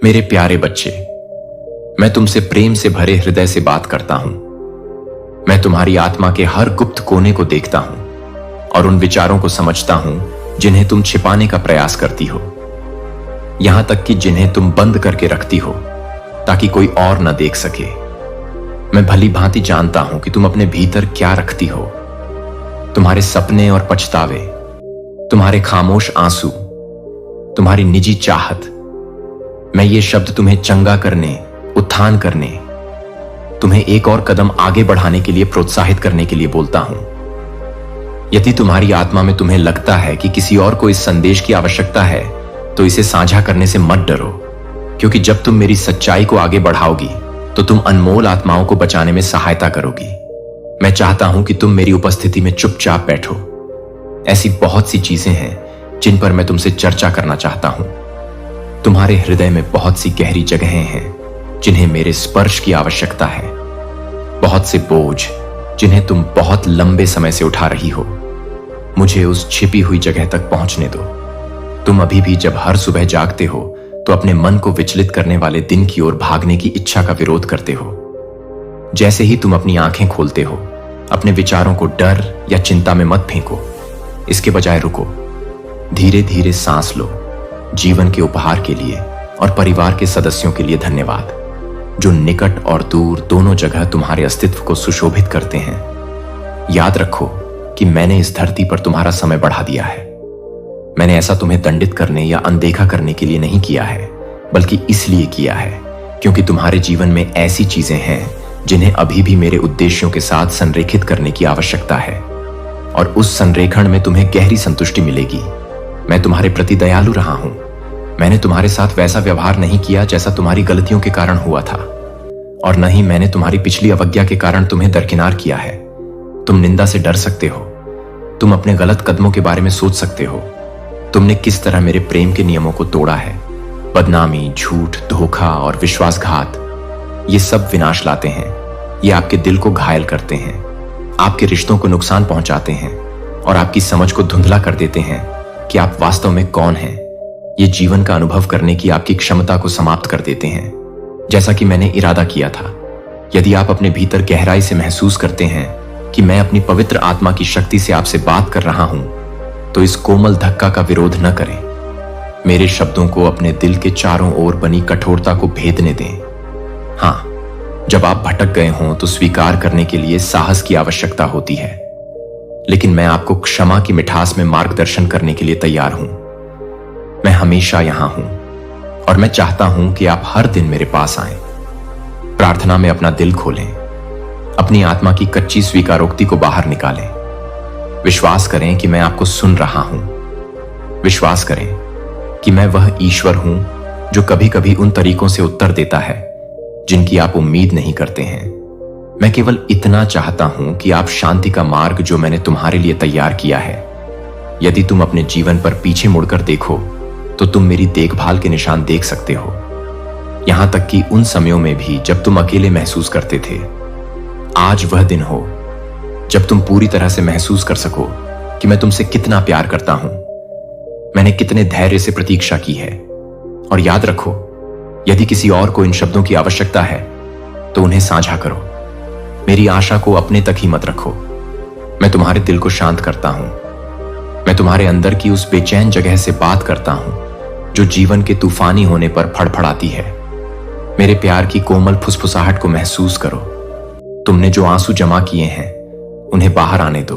मेरे प्यारे बच्चे, मैं तुमसे प्रेम से भरे हृदय से बात करता हूं। मैं तुम्हारी आत्मा के हर गुप्त कोने को देखता हूं और उन विचारों को समझता हूं जिन्हें तुम छिपाने का प्रयास करती हो, यहां तक कि जिन्हें तुम बंद करके रखती हो ताकि कोई और न देख सके। मैं भली भांति जानता हूं कि तुम अपने भीतर क्या रखती हो। तुम्हारे सपने और पछतावे, तुम्हारे खामोश आंसू, तुम्हारी निजी चाहत। मैं ये शब्द तुम्हें चंगा करने, उत्थान करने, तुम्हें एक और कदम आगे बढ़ाने के लिए प्रोत्साहित करने के लिए बोलता हूं। यदि तुम्हारी आत्मा में तुम्हें लगता है कि किसी और को इस संदेश की आवश्यकता है, तो इसे साझा करने से मत डरो, क्योंकि जब तुम मेरी सच्चाई को आगे बढ़ाओगी तो तुम अनमोल आत्माओं को बचाने में सहायता करोगी। मैं चाहता हूं कि तुम मेरी उपस्थिति में चुपचाप बैठो। ऐसी बहुत सी चीजें हैं जिन पर मैं तुमसे चर्चा करना चाहता हूं। तुम्हारे हृदय में बहुत सी गहरी जगहें हैं जिन्हें मेरे स्पर्श की आवश्यकता है। बहुत से बोझ जिन्हें तुम बहुत लंबे समय से उठा रही हो। मुझे उस छिपी हुई जगह तक पहुंचने दो। तुम अभी भी जब हर सुबह जागते हो तो अपने मन को विचलित करने वाले दिन की ओर भागने की इच्छा का विरोध करते हो। जैसे ही तुम अपनी आंखें खोलते हो, अपने विचारों को डर या चिंता में मत फेंको। इसके बजाय रुको, धीरे धीरे सांस लो। जीवन के उपहार के लिए और परिवार के सदस्यों के लिए धन्यवाद, जो निकट और दूर दोनों जगह तुम्हारे अस्तित्व को सुशोभित करते हैं। याद रखो कि मैंने इस धरती पर तुम्हारा समय बढ़ा दिया है। मैंने ऐसा तुम्हें दंडित करने या अनदेखा करने के लिए नहीं किया है, बल्कि इसलिए किया है क्योंकि तुम्हारे जीवन में ऐसी चीजें हैं जिन्हें अभी भी मेरे उद्देश्यों के साथ संरेखित करने की आवश्यकता है, और उस संरेखण में तुम्हें गहरी संतुष्टि मिलेगी। मैं तुम्हारे प्रति दयालु रहा हूं। मैंने तुम्हारे साथ वैसा व्यवहार नहीं किया जैसा तुम्हारी गलतियों के कारण हुआ था, और न ही मैंने तुम्हारी पिछली अवज्ञा के कारण तुम्हें दरकिनार किया है। तुम निंदा से डर सकते हो। तुम अपने गलत कदमों के बारे में सोच सकते हो। तुमने किस तरह मेरे प्रेम के नियमों को तोड़ा है। बदनामी, झूठ, धोखा और विश्वासघात, ये सब विनाश लाते हैं। ये आपके दिल को घायल करते हैं, आपके रिश्तों को नुकसान पहुंचाते हैं और आपकी समझ को धुंधला कर देते हैं कि आप वास्तव में कौन हैं। ये जीवन का अनुभव करने की आपकी क्षमता को समाप्त कर देते हैं, जैसा कि मैंने इरादा किया था। यदि आप अपने भीतर गहराई से महसूस करते हैं कि मैं अपनी पवित्र आत्मा की शक्ति से आपसे बात कर रहा हूं, तो इस कोमल धक्का का विरोध न करें। मेरे शब्दों को अपने दिल के चारों ओर बनी कठोरता को भेदने दें। हाँ, जब आप भटक गए हों तो स्वीकार करने के लिए साहस की आवश्यकता होती है, लेकिन मैं आपको क्षमा की मिठास में मार्गदर्शन करने के लिए तैयार हूं। मैं हमेशा यहां हूं और मैं चाहता हूं कि आप हर दिन मेरे पास आएं। प्रार्थना में अपना दिल खोलें, अपनी आत्मा की कच्ची स्वीकारोक्ति को बाहर निकालें। विश्वास करें कि मैं आपको सुन रहा हूं। विश्वास करें कि मैं वह ईश्वर हूं जो कभी कभी उन तरीकों से उत्तर देता है जिनकी आप उम्मीद नहीं करते हैं। मैं केवल इतना चाहता हूं कि आप शांति का मार्ग जो मैंने तुम्हारे लिए तैयार किया है, यदि तुम अपने जीवन पर पीछे मुड़कर देखो तो तुम मेरी देखभाल के निशान देख सकते हो, यहां तक कि उन समयों में भी जब तुम अकेले महसूस करते थे। आज वह दिन हो जब तुम पूरी तरह से महसूस कर सको कि मैं तुमसे कितना प्यार करता हूं। मैंने कितने धैर्य से प्रतीक्षा की है। और याद रखो, यदि किसी और को इन शब्दों की आवश्यकता है तो उन्हें साझा करो। मेरी आशा को अपने तक ही मत रखो। मैं तुम्हारे दिल को शांत करता हूं। मैं तुम्हारे अंदर की उस बेचैन जगह से बात करता हूं जो जीवन के तूफानी होने पर फड़फड़ाती है। मेरे प्यार की कोमल फुसफुसाहट को महसूस करो। तुमने जो आंसू जमा किए हैं उन्हें बाहर आने दो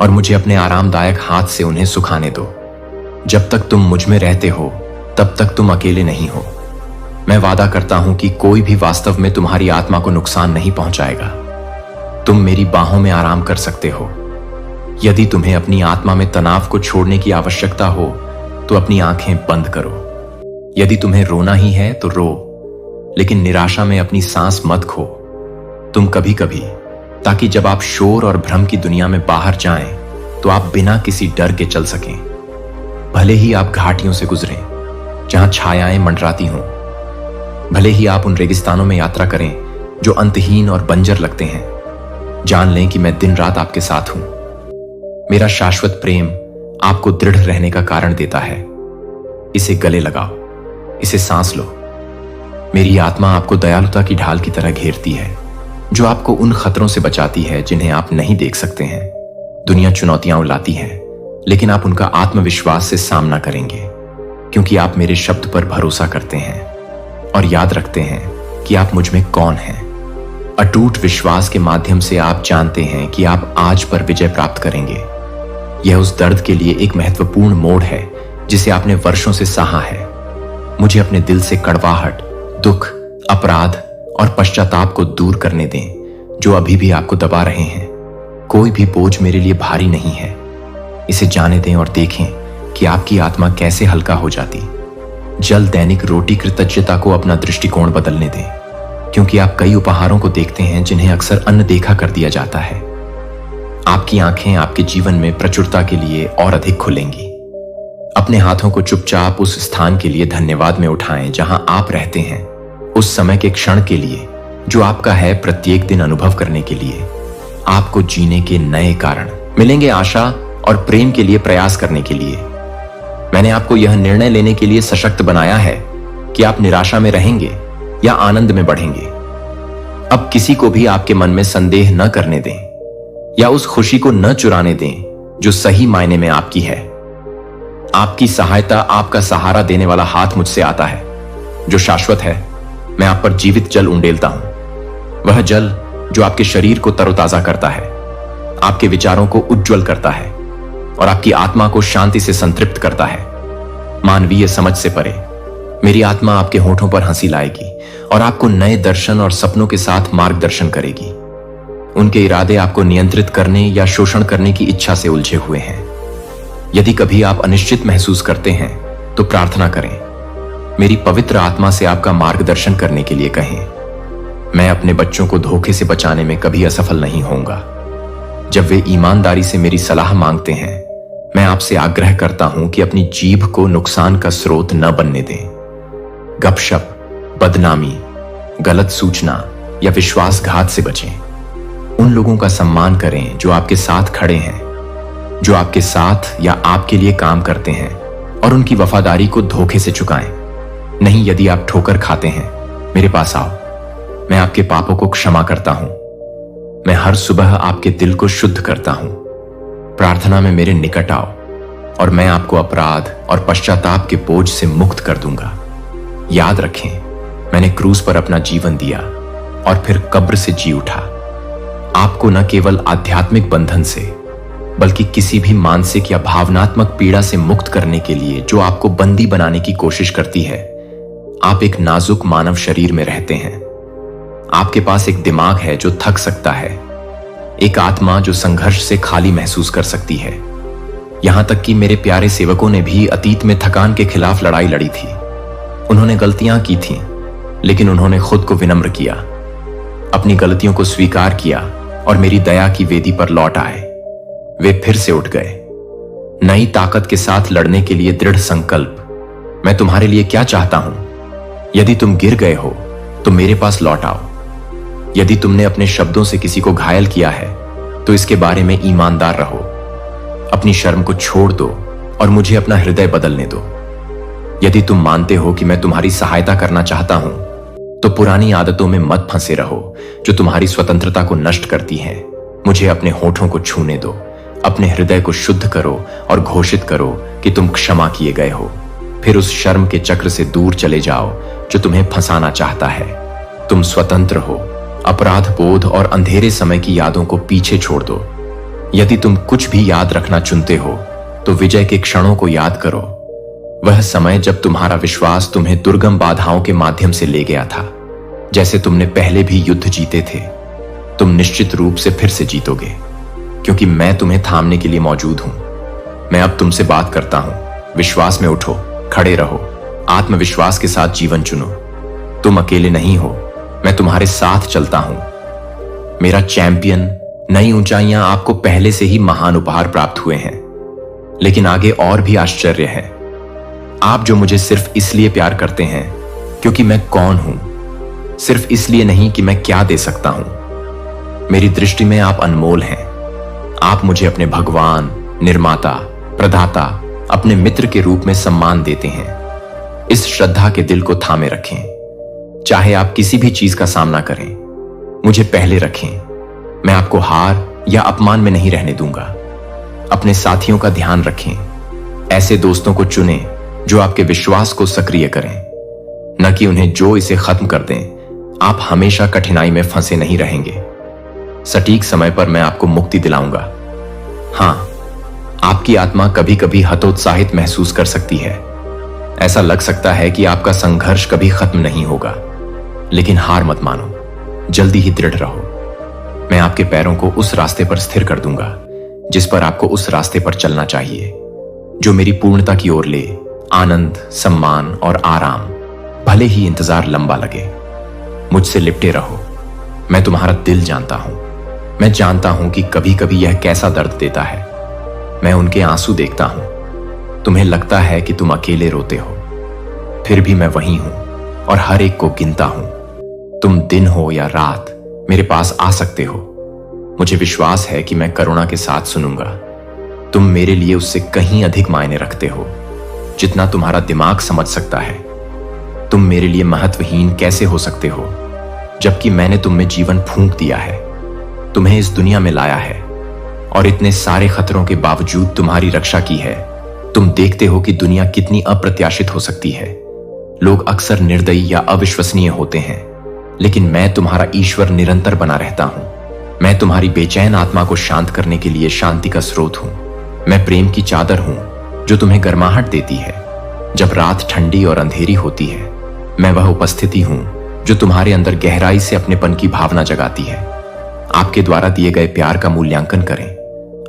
और मुझे अपने आरामदायक हाथ से उन्हें सुखाने दो। जब तक तुम मुझ में रहते हो तब तक तुम अकेले नहीं हो। मैं वादा करता हूं कि कोई भी वास्तव में तुम्हारी आत्मा को नुकसान नहीं पहुंचाएगा। तुम मेरी बाहों में आराम कर सकते हो। यदि तुम्हें अपनी आत्मा में तनाव को छोड़ने की आवश्यकता हो तो अपनी आंखें बंद करो। यदि तुम्हें रोना ही है तो रो, लेकिन निराशा में अपनी सांस मत खो। तुम कभी कभी, ताकि जब आप शोर और भ्रम की दुनिया में बाहर जाएं तो आप बिना किसी डर के चल सकें। भले ही आप घाटियों से गुजरें जहां छायाएं मंडराती हों, भले ही आप उन रेगिस्तानों में यात्रा करें जो अंतहीन और बंजर लगते हैं, जान लें कि मैं दिन रात आपके साथ हूं। मेरा शाश्वत प्रेम आपको दृढ़ रहने का कारण देता है। इसे गले लगाओ, इसे सांस लो मेरी आत्मा आपको दयालुता की ढाल की तरह घेरती है, जो आपको उन खतरों से बचाती है जिन्हें आप नहीं देख सकते हैं। दुनिया चुनौतियां लाती है, लेकिन आप उनका आत्मविश्वास से सामना करेंगे, क्योंकि आप मेरे शब्द पर भरोसा करते हैं और याद रखते हैं कि आप मुझ में कौन हैं। अटूट विश्वास के माध्यम से आप जानते हैं कि आप आज पर विजय प्राप्त करेंगे। यह उस दर्द के लिए एक महत्वपूर्ण मोड़ है जिसे आपने वर्षों से सहा है। मुझे अपने दिल से कड़वाहट, दुख, अपराध और पश्चाताप को दूर करने दें जो अभी भी आपको दबा रहे हैं। कोई भी बोझ मेरे लिए भारी नहीं है। इसे जाने दें और देखें कि आपकी आत्मा कैसे हल्का हो जाती। जल दैनिक रोटी कृतज्ञता को अपना दृष्टिकोण बदलने दें, क्योंकि आप कई उपहारों को देखते हैं जिन्हें अक्सर अनदेखा कर दिया जाता है। आपकी आंखें आपके जीवन में प्रचुरता के लिए और अधिक खुलेंगी। अपने हाथों को चुपचाप उस स्थान के लिए धन्यवाद में उठाएं जहां आप रहते हैं, उस समय के क्षण के लिए जो आपका है, प्रत्येक दिन अनुभव करने के लिए। आपको जीने के नए कारण मिलेंगे, आशा और प्रेम के लिए प्रयास करने के लिए। मैंने आपको यह निर्णय लेने के लिए सशक्त बनाया है कि आप निराशा में रहेंगे या आनंद में बढ़ेंगे। अब किसी को भी आपके मन में संदेह न करने दें या उस खुशी को न चुराने दें जो सही मायने में आपकी है। आपकी सहायता, आपका सहारा देने वाला हाथ मुझसे आता है जो शाश्वत है। मैं आप पर जीवित जल उंडेलता हूं, वह जल जो आपके शरीर को तरोताजा करता है, आपके विचारों को उज्जवल करता है और आपकी आत्मा को शांति से संतृप्त करता है। मानवीय समझ से परे मेरी आत्मा आपके होठों पर हंसी लाएगी और आपको नए दर्शन और सपनों के साथ मार्गदर्शन करेगी। उनके इरादे आपको नियंत्रित करने या शोषण करने की इच्छा से उलझे हुए हैं। यदि कभी आप अनिश्चित महसूस करते हैं तो प्रार्थना करें। मेरी पवित्र आत्मा से आपका मार्गदर्शन करने के लिए कहें। मैं अपने बच्चों को धोखे से बचाने में कभी असफल नहीं होऊंगा। जब वे ईमानदारी से मेरी सलाह मांगते हैं, मैं आपसे आग्रह करता हूं कि अपनी जीभ को नुकसान का स्रोत न बनने दें। गपशप, बदनामी, गलत सूचना या विश्वासघात से बचें। उन लोगों का सम्मान करें जो आपके साथ खड़े हैं, जो आपके साथ या आपके लिए काम करते हैं, और उनकी वफादारी को धोखे से चुकाएं। नहीं, यदि आप ठोकर खाते हैं, मेरे पास आओ। मैं आपके पापों को क्षमा करता हूं। मैं हर सुबह आपके दिल को शुद्ध करता हूं। प्रार्थना में मेरे निकट आओ और मैं आपको अपराध और पश्चाताप के बोझ से मुक्त कर दूंगा। याद रखें, मैंने क्रूस पर अपना जीवन दिया और फिर कब्र से जी उठा। आपको न केवल आध्यात्मिक बंधन से, बल्कि किसी भी मानसिक या भावनात्मक पीड़ा से मुक्त करने के लिए जो आपको बंदी बनाने की कोशिश करती है। आप एक नाजुक मानव शरीर में रहते हैं। आपके पास एक दिमाग है जो थक सकता है, एक आत्मा जो संघर्ष से खाली महसूस कर सकती है। यहां तक कि मेरे प्यारे सेवकों ने भी अतीत में थकान के खिलाफ लड़ाई लड़ी थी। उन्होंने गलतियां की थीं, लेकिन उन्होंने खुद को विनम्र किया, अपनी गलतियों को स्वीकार किया और मेरी दया की वेदी पर लौट आए। वे फिर से उठ गए, नई ताकत के साथ लड़ने के लिए दृढ़ संकल्प। मैं तुम्हारे लिए क्या चाहता हूं? यदि तुम गिर गए हो तो मेरे पास लौट आओ। यदि तुमने अपने शब्दों से किसी को घायल किया है तो इसके बारे में ईमानदार रहो। अपनी शर्म को छोड़ दो और मुझे अपना हृदय बदलने दो। यदि तुम मानते हो कि मैं तुम्हारी सहायता करना चाहता हूं तो पुरानी आदतों में मत फंसे रहो जो तुम्हारी स्वतंत्रता को नष्ट करती हैं। मुझे अपने होठों को छूने दो, अपने हृदय को शुद्ध करो और घोषित करो कि तुम क्षमा किए गए हो। फिर उस शर्म के चक्र से दूर चले जाओ जो तुम्हें फंसाना चाहता है। तुम स्वतंत्र हो। अपराध बोध और अंधेरे समय की यादों को पीछे छोड़ दो। यदि तुम कुछ भी याद रखना चुनते हो तो विजय के क्षणों को याद करो। वह समय जब तुम्हारा विश्वास तुम्हें दुर्गम बाधाओं के माध्यम से ले गया था। जैसे तुमने पहले भी युद्ध जीते थे, तुम निश्चित रूप से फिर से जीतोगे, क्योंकि मैं तुम्हें थामने के लिए मौजूद हूं। मैं अब तुमसे बात करता हूं। विश्वास में उठो, खड़े रहो, आत्मविश्वास के साथ जीवन चुनो। तुम अकेले नहीं हो, मैं तुम्हारे साथ चलता हूं। मेरा चैंपियन, नई ऊंचाइयां आपको पहले से ही महान उपहार प्राप्त हुए हैं, लेकिन आगे और भी आश्चर्य है। आप जो मुझे सिर्फ इसलिए प्यार करते हैं क्योंकि मैं कौन हूं, सिर्फ इसलिए नहीं कि मैं क्या दे सकता हूं। मेरी दृष्टि में आप अनमोल हैं। आप मुझे अपने भगवान, निर्माता, प्रदाता, अपने मित्र के रूप में सम्मान देते हैं। इस श्रद्धा के दिल को थामे रखें। चाहे आप किसी भी चीज का सामना करें, मुझे पहले रखें। मैं आपको हार या अपमान में नहीं रहने दूंगा। अपने साथियों का ध्यान रखें। ऐसे दोस्तों को चुनें जो आपके विश्वास को सक्रिय करें, न कि उन्हें जो इसे खत्म कर दें। आप हमेशा कठिनाई में फंसे नहीं रहेंगे। सटीक समय पर मैं आपको मुक्ति दिलाऊंगा। हां, आपकी आत्मा कभी कभी हतोत्साहित महसूस कर सकती है। ऐसा लग सकता है कि आपका संघर्ष कभी खत्म नहीं होगा, लेकिन हार मत मानो, जल्दी ही दृढ़ रहो। मैं आपके पैरों को उस रास्ते पर स्थिर कर दूंगा जिस पर आपको उस रास्ते पर चलना चाहिए, जो मेरी पूर्णता की ओर ले, आनंद, सम्मान और आराम। भले ही इंतजार लंबा लगे, मुझसे लिपटे रहो। मैं तुम्हारा दिल जानता हूं। मैं जानता हूं कि कभी कभी यह कैसा दर्द देता है। मैं उनके आंसू देखता हूं। तुम्हें लगता है कि तुम अकेले रोते हो, फिर भी मैं वहीं हूं और हर एक को गिनता हूं। तुम दिन हो या रात मेरे पास आ सकते हो। मुझे विश्वास है कि मैं करुणा के साथ सुनूंगा। तुम मेरे लिए उससे कहीं अधिक मायने रखते हो जितना तुम्हारा दिमाग समझ सकता है। तुम मेरे लिए महत्वहीन कैसे हो सकते हो जबकि मैंने तुम में जीवन फूंक दिया है, तुम्हें इस दुनिया में लाया है और इतने सारे खतरों के बावजूद तुम्हारी रक्षा की है। तुम देखते हो कि दुनिया कितनी अप्रत्याशित हो सकती है। लोग अक्सर निर्दयी या अविश्वसनीय होते हैं, लेकिन मैं तुम्हारा ईश्वर निरंतर बना रहता हूं। मैं तुम्हारी बेचैन आत्मा को शांत करने के लिए शांति का स्रोत हूं। मैं प्रेम की चादर हूं जो तुम्हें गर्माहट देती है जब रात ठंडी और अंधेरी होती है। मैं वह उपस्थिति हूं जो तुम्हारे अंदर गहराई से अपनेपन की भावना जगाती है। आपके द्वारा दिए गए प्यार का मूल्यांकन करें।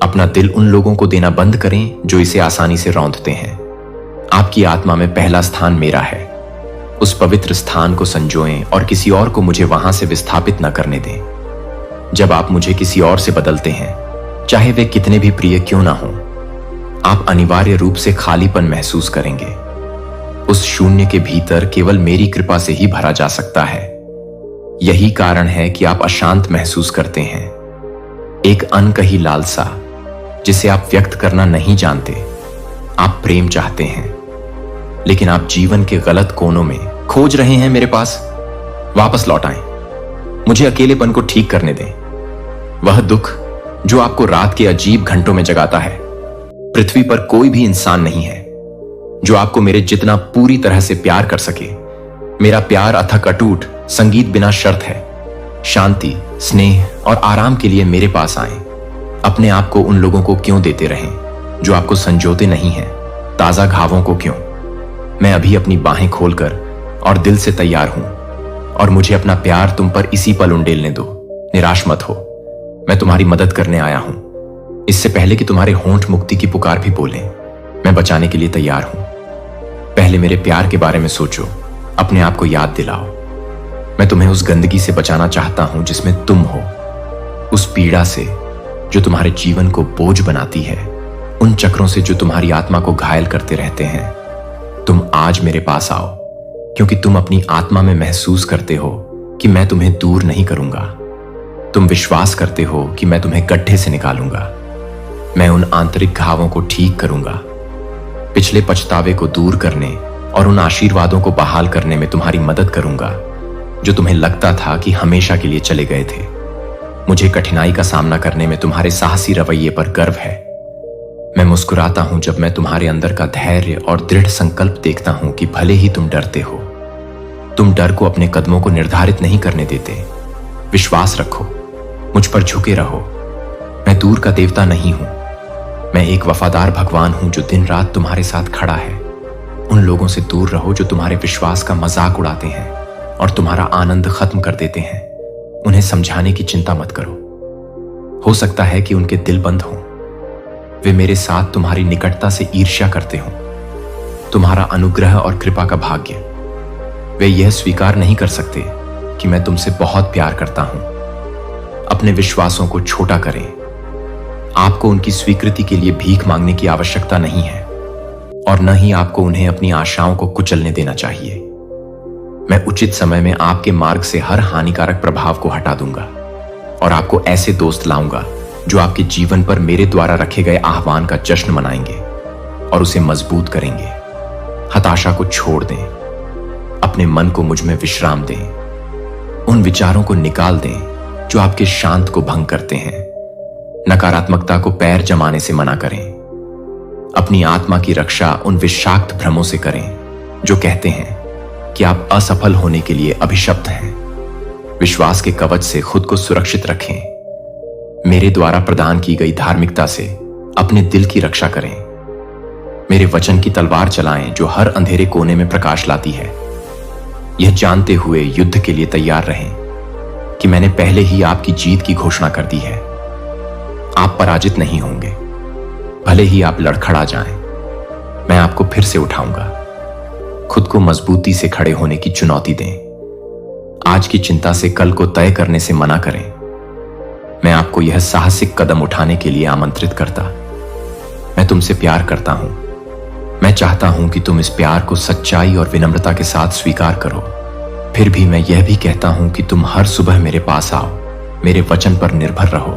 अपना दिल उन लोगों को देना बंद करें जो इसे आसानी से रौंदते हैं। आपकी आत्मा में पहला स्थान मेरा है। उस पवित्र स्थान को संजोएं और किसी और को मुझे वहां से विस्थापित न करने दें। जब आप मुझे किसी और से बदलते हैं, चाहे वे कितने भी प्रिय क्यों ना हों, आप अनिवार्य रूप से खालीपन महसूस करेंगे। उस शून्य के भीतर केवल मेरी कृपा से ही भरा जा सकता है। यही कारण है कि आप अशांत महसूस करते हैं, एक अनकही लालसा जिसे आप व्यक्त करना नहीं जानते। आप प्रेम चाहते हैं, लेकिन आप जीवन के गलत कोनों में खोज रहे हैं। मेरे पास वापस लौट आएं। मुझे अकेलेपन को ठीक करने दें। वह दुख जो आपको रात के अजीब घंटों में जगाता है। पृथ्वी पर कोई भी इंसान नहीं है जो आपको मेरे जितना पूरी तरह से प्यार कर सके। मेरा प्यार अथक, अटूट, संगीत बिना शर्त है। शांति, स्नेह और आराम के लिए मेरे पास आएं। अपने आप को उन लोगों को क्यों देते रहें जो आपको संजोते नहीं हैं? ताजा घावों को क्यों? मैं अभी अपनी बाहें खोलकर और दिल से तैयार हूं, और मुझे अपना प्यार तुम पर इसी पल उंडेलने दो। निराश मत हो, मैं तुम्हारी मदद करने आया हूं। इससे पहले कि तुम्हारे होंठ मुक्ति की पुकार भी बोलें, मैं बचाने के लिए तैयार हूं। पहले मेरे प्यार के बारे में सोचो, अपने आप को याद दिलाओ। मैं तुम्हें उस गंदगी से बचाना चाहता हूं जिसमें तुम हो, उस पीड़ा से जो तुम्हारे जीवन को बोझ बनाती है, उन चक्रों से जो तुम्हारी आत्मा को घायल करते रहते हैं। तुम आज मेरे पास आओ, क्योंकि तुम अपनी आत्मा में महसूस करते हो कि मैं तुम्हें दूर नहीं करूंगा। तुम विश्वास करते हो कि मैं तुम्हें गड्ढे से निकालूंगा। मैं उन आंतरिक घावों को ठीक करूंगा। पिछले पछतावे को दूर करने और उन आशीर्वादों को बहाल करने में तुम्हारी मदद करूंगा जो तुम्हें लगता था कि हमेशा के लिए चले गए थे। मुझे कठिनाई का सामना करने में तुम्हारे साहसी रवैये पर गर्व है। मैं मुस्कुराता हूं जब मैं तुम्हारे अंदर का धैर्य और दृढ़ संकल्प देखता हूं कि भले ही तुम डरते हो, तुम डर को अपने कदमों को निर्धारित नहीं करने देते। विश्वास रखो, मुझ पर झुके रहो। मैं दूर का देवता नहीं हूं, मैं एक वफादार भगवान हूं जो दिन रात तुम्हारे साथ खड़ा है। उन लोगों से दूर रहो जो तुम्हारे विश्वास का मजाक उड़ाते हैं और तुम्हारा आनंद खत्म कर देते हैं। उन्हें समझाने की चिंता मत करो। हो सकता है कि उनके दिल बंद हों। वे मेरे साथ तुम्हारी निकटता से ईर्ष्या करते हों, तुम्हारा अनुग्रह और कृपा का भाग्य। वे यह स्वीकार नहीं कर सकते कि मैं तुमसे बहुत प्यार करता हूं। अपने विश्वासों को छोटा करें। आपको उनकी स्वीकृति के लिए भीख मांगने की आवश्यकता नहीं है, और न ही आपको उन्हें अपनी आशाओं को कुचलने देना चाहिए। मैं उचित समय में आपके मार्ग से हर हानिकारक प्रभाव को हटा दूंगा और आपको ऐसे दोस्त लाऊंगा जो आपके जीवन पर मेरे द्वारा रखे गए आह्वान का जश्न मनाएंगे और उसे मजबूत करेंगे। हताशा को छोड़ दें, अपने मन को मुझ में विश्राम दें। उन विचारों को निकाल दें जो आपके शांत को भंग करते हैं। नकारात्मकता को पैर जमाने से मना करें। अपनी आत्मा की रक्षा उन विषाक्त भ्रमों से करें जो कहते हैं कि आप असफल होने के लिए अभिशप्त हैं। विश्वास के कवच से खुद को सुरक्षित रखें। मेरे द्वारा प्रदान की गई धार्मिकता से अपने दिल की रक्षा करें। मेरे वचन की तलवार चलाएं जो हर अंधेरे कोने में प्रकाश लाती है। यह जानते हुए युद्ध के लिए तैयार रहें कि मैंने पहले ही आपकी जीत की घोषणा कर दी है। आप पराजित नहीं होंगे, भले ही आप लड़खड़ा जाएं, मैं आपको फिर से उठाऊंगा। खुद को मजबूती से खड़े होने की चुनौती दें। आज की चिंता से कल को तय करने से मना करें। मैं आपको यह साहसिक कदम उठाने के लिए आमंत्रित करता। मैं तुमसे प्यार करता हूं। मैं चाहता हूं कि तुम इस प्यार को सच्चाई और विनम्रता के साथ स्वीकार करो। फिर भी मैं यह भी कहता हूं कि तुम हर सुबह मेरे पास आओ, मेरे वचन पर निर्भर रहो।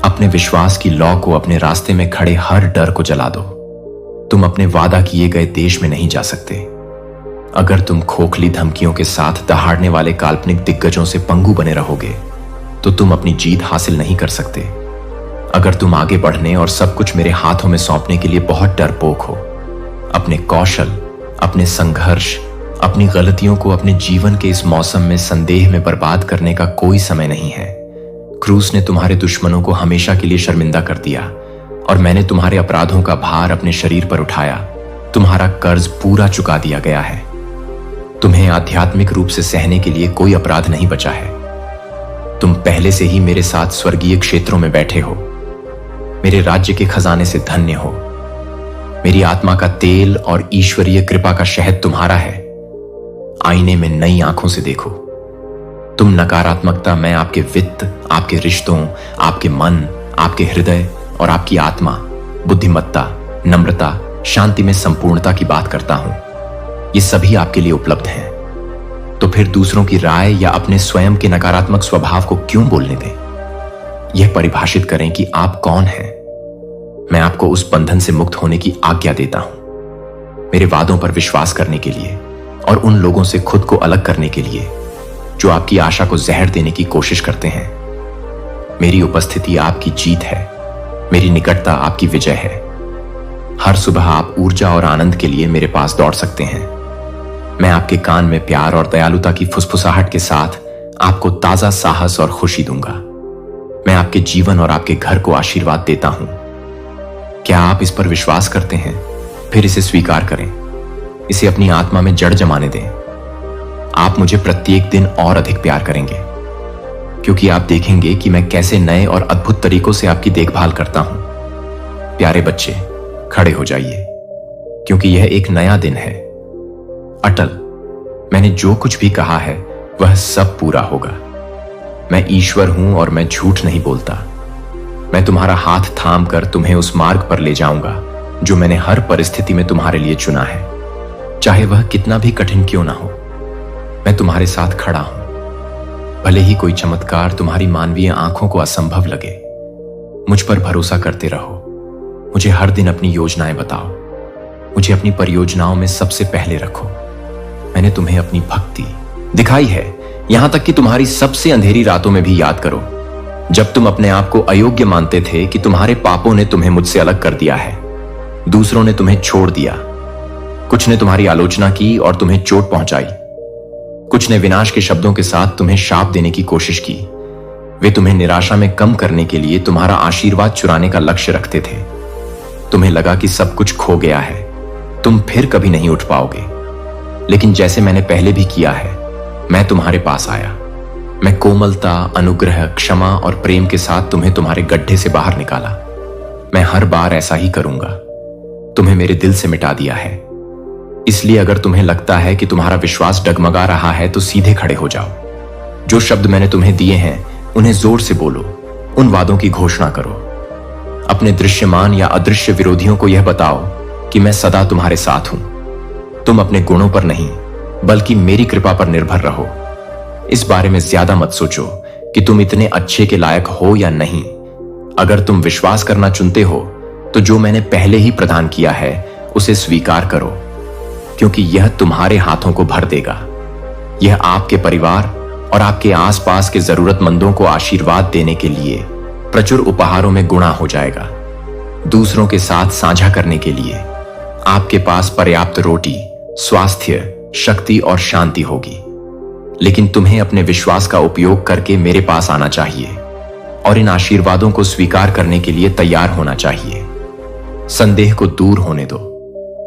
अपने विश्वास की लौ को अपने रास्ते में खड़े हर डर को जला दो। तुम अपने वादा किए गए देश में नहीं जा सकते अगर तुम खोखली धमकियों के साथ दहाड़ने वाले काल्पनिक दिग्गजों से पंगु बने रहोगे तो तुम अपनी जीत हासिल नहीं कर सकते। अगर तुम आगे बढ़ने और सब कुछ मेरे हाथों में सौंपने के लिए बहुत डरपोक हो, अपने कौशल, अपने संघर्ष, अपनी गलतियों को अपने जीवन के इस मौसम में संदेह में बर्बाद करने का कोई समय नहीं है। क्रूस ने तुम्हारे दुश्मनों को हमेशा के लिए शर्मिंदा कर दिया और मैंने तुम्हारे अपराधों का भार अपने शरीर पर उठाया। तुम्हारा कर्ज पूरा चुका दिया गया है। तुम्हें आध्यात्मिक रूप से सहने के लिए कोई अपराध नहीं बचा है। तुम पहले से ही मेरे साथ स्वर्गीय क्षेत्रों में बैठे हो। मेरे राज्य के खजाने से धन्य हो। मेरी आत्मा का तेल और ईश्वरीय कृपा का शहद तुम्हारा है। आईने में नई आंखों से देखो। तुम नकारात्मकता, मैं आपके वित्त, आपके रिश्तों, आपके मन, आपके हृदय और आपकी आत्मा, बुद्धिमत्ता, नम्रता, शांति में संपूर्णता की बात करता हूं। ये सभी आपके लिए उपलब्ध हैं। तो फिर दूसरों की राय या अपने स्वयं के नकारात्मक स्वभाव को क्यों बोलने दें? यह परिभाषित करें कि आप कौन हैं। मैं आपको उस बंधन से मुक्त होने की आज्ञा देता हूं। मेरे वादों पर विश्वास करने के लिए और उन लोगों से खुद को अलग करने के लिए जो आपकी आशा को जहर देने की कोशिश करते हैं। मेरी उपस्थिति आपकी जीत है। मेरी निकटता आपकी विजय है। हर सुबह आप ऊर्जा और आनंद के लिए मेरे पास दौड़ सकते हैं। मैं आपके कान में प्यार और दयालुता की फुसफुसाहट के साथ आपको ताजा साहस और खुशी दूंगा। मैं आपके जीवन और आपके घर को आशीर्वाद देता हूं। क्या आप इस पर विश्वास करते हैं? फिर इसे स्वीकार करें। इसे अपनी आत्मा में जड़ जमाने दें। आप मुझे प्रत्येक दिन और अधिक प्यार करेंगे क्योंकि आप देखेंगे कि मैं कैसे नए और अद्भुत तरीकों से आपकी देखभाल करता हूं। प्यारे बच्चे, खड़े हो जाइए क्योंकि यह एक नया दिन है। अटल, मैंने जो कुछ भी कहा है वह सब पूरा होगा। मैं ईश्वर हूं और मैं झूठ नहीं बोलता। मैं तुम्हारा हाथ थाम कर तुम्हें उस मार्ग पर ले जाऊंगा जो मैंने हर परिस्थिति में तुम्हारे लिए चुना है, चाहे वह कितना भी कठिन क्यों ना हो। मैं तुम्हारे साथ खड़ा हूं। भले ही कोई चमत्कार तुम्हारी मानवीय आंखों को असंभव लगे, मुझ पर भरोसा करते रहो। मुझे हर दिन अपनी योजनाएं बताओ। मुझे अपनी परियोजनाओं में सबसे पहले रखो। मैंने तुम्हें अपनी भक्ति दिखाई है, यहां तक कि तुम्हारी सबसे अंधेरी रातों में भी याद करो, जब तुम अपने आप को अयोग्य मानते थे कि तुम्हारे पापों ने तुम्हें मुझसे अलग कर दिया है। दूसरों ने तुम्हें छोड़ दिया। कुछ ने तुम्हारी आलोचना की और तुम्हें चोट पहुंचाई। कुछ ने विनाश के शब्दों के साथ तुम्हें शाप देने की कोशिश की। वे तुम्हें निराशा में कम करने के लिए तुम्हारा आशीर्वाद चुराने का लक्ष्य रखते थे। तुम्हें लगा कि सब कुछ खो गया है, तुम फिर कभी नहीं उठ पाओगे। लेकिन जैसे मैंने पहले भी किया है, मैं तुम्हारे पास आया। मैं कोमलता, अनुग्रह, क्षमा और प्रेम के साथ तुम्हें तुम्हारे गड्ढे से बाहर निकाला। मैं हर बार ऐसा ही करूंगा। तुम्हें मेरे दिल से मिटा दिया है। इसलिए अगर तुम्हें लगता है कि तुम्हारा विश्वास डगमगा रहा है तो सीधे खड़े हो जाओ। जो शब्द मैंने तुम्हें दिए हैं उन्हें जोर से बोलो। उन वादों की घोषणा करो। अपने दृश्यमान या अदृश्य विरोधियों को यह बताओ कि मैं सदा तुम्हारे साथ हूं। तुम अपने गुणों पर नहीं बल्कि मेरी कृपा पर निर्भर रहो। इस बारे में ज्यादा मत सोचो कि तुम इतने अच्छे के लायक हो या नहीं। अगर तुम विश्वास करना चुनते हो तो जो मैंने पहले ही प्रदान किया है उसे स्वीकार करो, क्योंकि यह तुम्हारे हाथों को भर देगा। यह आपके परिवार और आपके आसपास के जरूरतमंदों को आशीर्वाद देने के लिए प्रचुर उपहारों में गुणा हो जाएगा। दूसरों के साथ साझा करने के लिए आपके पास पर्याप्त रोटी, स्वास्थ्य, शक्ति और शांति होगी। लेकिन तुम्हें अपने विश्वास का उपयोग करके मेरे पास आना चाहिए और इन आशीर्वादों को स्वीकार करने के लिए तैयार होना चाहिए। संदेह को दूर होने दो,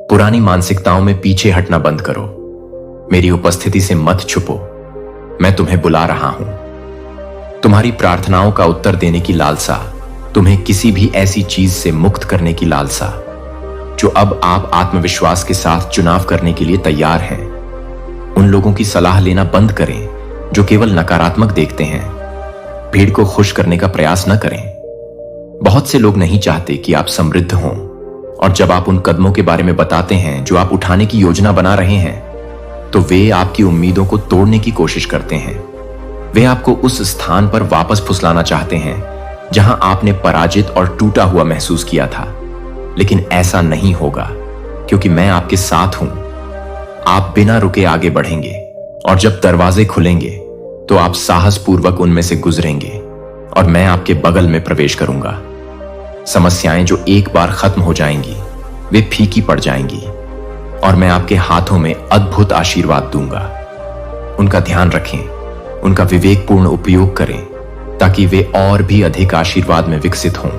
पुरानी मानसिकताओं में पीछे हटना बंद करो। मेरी उपस्थिति से मत छुपो, मैं तुम्हें बुला रहा हूं। तुम्हारी प्रार्थनाओं का उत्तर देने की लालसा, तुम्हें किसी भी ऐसी चीज से मुक्त करने की लालसा जो अब आप आत्मविश्वास के साथ चुनाव करने के लिए तैयार हैं। उन लोगों की सलाह लेना बंद करें जो केवल नकारात्मक देखते हैं। भीड़ को खुश करने का प्रयास न करें। बहुत से लोग नहीं चाहते कि आप समृद्ध हों, और जब आप उन कदमों के बारे में बताते हैं जो आप उठाने की योजना बना रहे हैं, तो वे आपकी उम्मीदों को तोड़ने की कोशिश करते हैं। वे आपको उस स्थान पर वापस फुसलाना चाहते हैं जहां आपने पराजित और टूटा हुआ महसूस किया था। लेकिन ऐसा नहीं होगा, क्योंकि मैं आपके साथ हूं। आप बिना रुके आगे बढ़ेंगे, और जब दरवाजे खुलेंगे तो आप साहसपूर्वक उनमें से गुजरेंगे और मैं आपके बगल में प्रवेश करूंगा। समस्याएं जो एक बार खत्म हो जाएंगी, वे फीकी पड़ जाएंगी, और मैं आपके हाथों में अद्भुत आशीर्वाद दूंगा। उनका ध्यान रखें, उनका विवेकपूर्ण उपयोग करें, ताकि वे और भी अधिक आशीर्वाद में विकसित हों।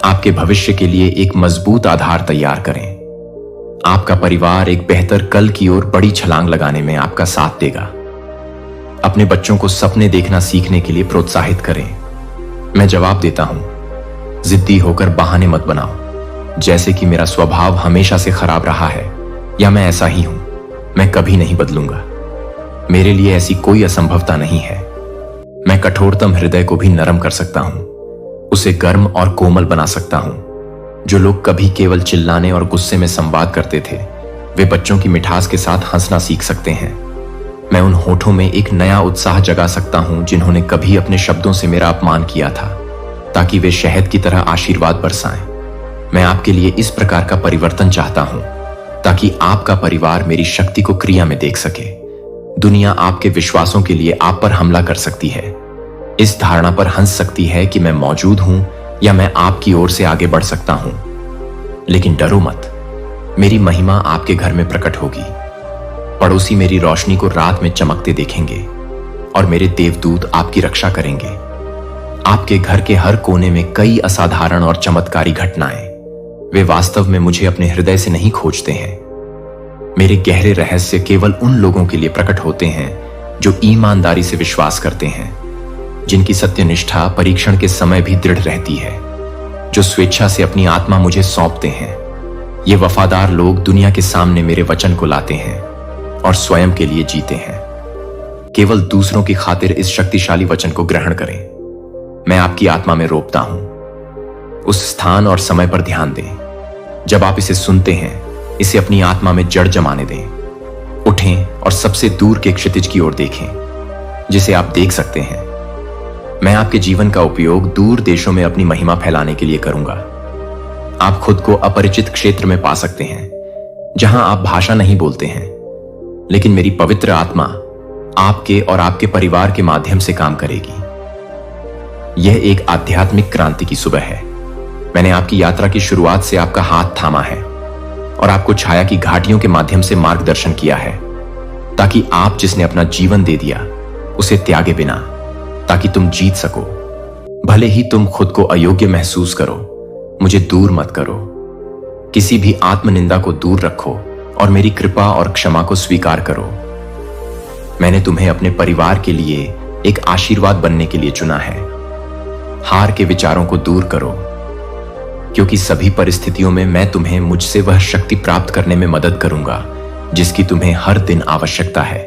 आपके भविष्य के लिए एक मजबूत आधार तैयार करें। आपका परिवार एक बेहतर कल की ओर बड़ी छलांग लगाने में आपका साथ देगा। अपने बच्चों को सपने देखना सीखने के लिए प्रोत्साहित करें। मैं जवाब देता हूं, जिद्दी होकर बहाने मत बनाओ, जैसे कि मेरा स्वभाव हमेशा से खराब रहा है या मैं ऐसा ही हूं, मैं कभी नहीं बदलूंगा। मेरे लिए ऐसी कोई असंभवता नहीं है। मैं कठोरतम हृदय को भी नरम कर सकता हूं, उसे गर्म और कोमल बना सकता हूं। जो लोग कभी केवल चिल्लाने और गुस्से में संवाद करते थे, वे बच्चों की मिठास के साथ हंसना सीख सकते हैं। मैं उन होठों में एक नया उत्साह जगा सकता हूं जिन्होंने कभी अपने शब्दों से मेरा अपमान किया था, ताकि वे शहद की तरह आशीर्वाद बरसाएं। मैं आपके लिए इस प्रकार का परिवर्तन चाहता हूं, ताकि आपका परिवार मेरी शक्ति को क्रिया में देख सके। दुनिया आपके विश्वासों के लिए आप पर हमला कर सकती है, इस धारणा पर हंस सकती है कि मैं मौजूद हूं या मैं आपकी ओर से आगे बढ़ सकता हूं। लेकिन डरो मत, मेरी महिमा आपके घर में प्रकट होगी। पड़ोसी मेरी रोशनी को रात में चमकते देखेंगे और मेरे देवदूत आपकी रक्षा करेंगे। आपके घर के हर कोने में कई असाधारण और चमत्कारी घटनाएं, वे वास्तव में मुझे अपने हृदय से नहीं खोजते हैं। मेरे गहरे रहस्य केवल उन लोगों के लिए प्रकट होते हैं जो ईमानदारी से विश्वास करते हैं, जिनकी सत्यनिष्ठा परीक्षण के समय भी दृढ़ रहती है, जो स्वेच्छा से अपनी आत्मा मुझे सौंपते हैं। ये वफादार लोग दुनिया के सामने मेरे वचन को लाते हैं और स्वयं के लिए जीते हैं। केवल दूसरों की खातिर इस शक्तिशाली वचन को ग्रहण करें। मैं आपकी आत्मा में रोपता हूं। उस स्थान और समय पर ध्यान दें जब आप इसे सुनते हैं। इसे अपनी आत्मा में जड़ जमाने दें। उठें और सबसे दूर के क्षितिज की ओर देखें, जिसे आप देख सकते हैं। मैं आपके जीवन का उपयोग दूर देशों में अपनी महिमा फैलाने के लिए करूंगा। आप खुद को अपरिचित क्षेत्र में पा सकते हैं, जहां आप भाषा नहीं बोलते हैं, लेकिन मेरी पवित्र आत्मा आपके और आपके परिवार के माध्यम से काम करेगी। यह एक आध्यात्मिक क्रांति की सुबह है। मैंने आपकी यात्रा की शुरुआत से आपका हाथ थामा है और आपको छाया की घाटियों के माध्यम से मार्गदर्शन किया है, ताकि आप जिसने अपना जीवन दे दिया उसे त्यागे बिना, ताकि तुम जीत सको। भले ही तुम खुद को अयोग्य महसूस करो, मुझे दूर मत करो। किसी भी आत्मनिंदा को दूर रखो और मेरी कृपा और क्षमा को स्वीकार करो। मैंने तुम्हें अपने परिवार के लिए एक आशीर्वाद बनने के लिए चुना है। हार के विचारों को दूर करो, क्योंकि सभी परिस्थितियों में मैं तुम्हें मुझसे वह शक्ति प्राप्त करने में मदद करूंगा जिसकी तुम्हें हर दिन आवश्यकता है।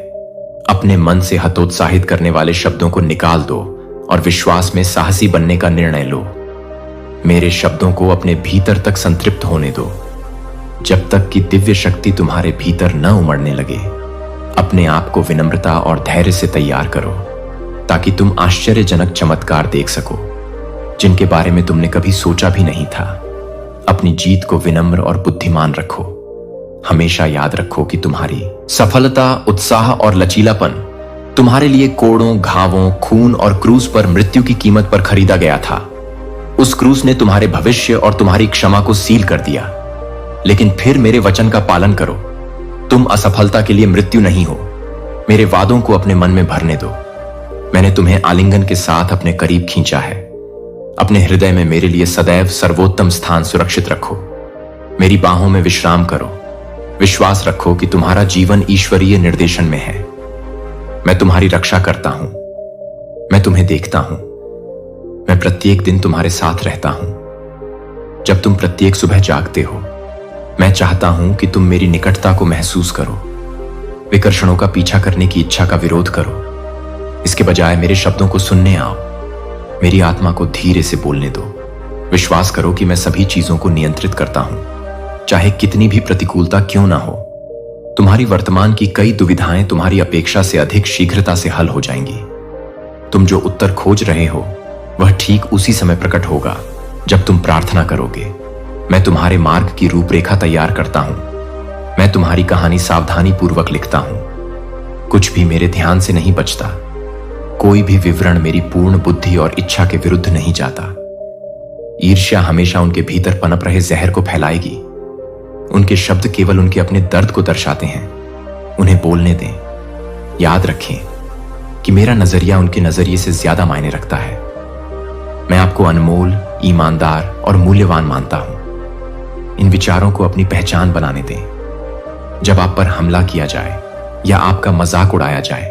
अपने मन से हतोत्साहित करने वाले शब्दों को निकाल दो और विश्वास में साहसी बनने का निर्णय लो। मेरे शब्दों को अपने भीतर तक संतृप्त होने दो, जब तक कि दिव्य शक्ति तुम्हारे भीतर न उमड़ने लगे। अपने आप को विनम्रता और धैर्य से तैयार करो, ताकि तुम आश्चर्यजनक चमत्कार देख सको जिनके बारे में तुमने कभी सोचा भी नहीं था। अपनी जीत को विनम्र और बुद्धिमान रखो। हमेशा याद रखो कि तुम्हारी सफलता, उत्साह और लचीलापन तुम्हारे लिए कोड़ों, घावों, खून और क्रूस पर मृत्यु की कीमत पर खरीदा गया था। उस क्रूस ने तुम्हारे भविष्य और तुम्हारी क्षमा को सील कर दिया। लेकिन फिर मेरे वचन का पालन करो। तुम असफलता के लिए मृत्यु नहीं हो। मेरे वादों को अपने मन में भरने दो। मैंने तुम्हें आलिंगन के साथ अपने करीब खींचा है। अपने हृदय में मेरे लिए सदैव सर्वोत्तम स्थान सुरक्षित रखो। मेरी बाहों में विश्राम करो। विश्वास रखो कि तुम्हारा जीवन ईश्वरीय निर्देशन में है। मैं तुम्हारी रक्षा करता हूं। मैं तुम्हें देखता हूं। मैं प्रत्येक दिन तुम्हारे साथ रहता हूं। जब तुम प्रत्येक सुबह जागते हो, मैं चाहता हूं कि तुम मेरी निकटता को महसूस करो। विकर्षणों का पीछा करने की इच्छा का विरोध करो। इसके बजाय मेरे शब्दों को सुनने आओ। मेरी आत्मा को धीरे से बोलने दो। विश्वास करो कि मैं सभी चीजों को नियंत्रित करता हूं, चाहे कितनी भी प्रतिकूलता क्यों ना हो। तुम्हारी वर्तमान की कई दुविधाएं तुम्हारी अपेक्षा से अधिक शीघ्रता से हल हो जाएंगी। तुम जो उत्तर खोज रहे हो वह ठीक उसी समय प्रकट होगा जब तुम प्रार्थना करोगे। मैं तुम्हारे मार्ग की रूपरेखा तैयार करता हूं। मैं तुम्हारी कहानी सावधानी पूर्वक लिखता हूं। कुछ भी मेरे ध्यान से नहीं बचता। कोई भी विवरण मेरी पूर्ण बुद्धि और इच्छा के विरुद्ध नहीं जाता। ईर्ष्या हमेशा उनके भीतर पनप रहे जहर को फैलाएगी। उनके शब्द केवल उनके अपने दर्द को दर्शाते हैं। उन्हें बोलने दें। याद रखें कि मेरा नजरिया उनके नजरिए से ज्यादा मायने रखता है। मैं आपको अनमोल, ईमानदार और मूल्यवान मानता हूं। इन विचारों को अपनी पहचान बनाने दें। जब आप पर हमला किया जाए या आपका मजाक उड़ाया जाए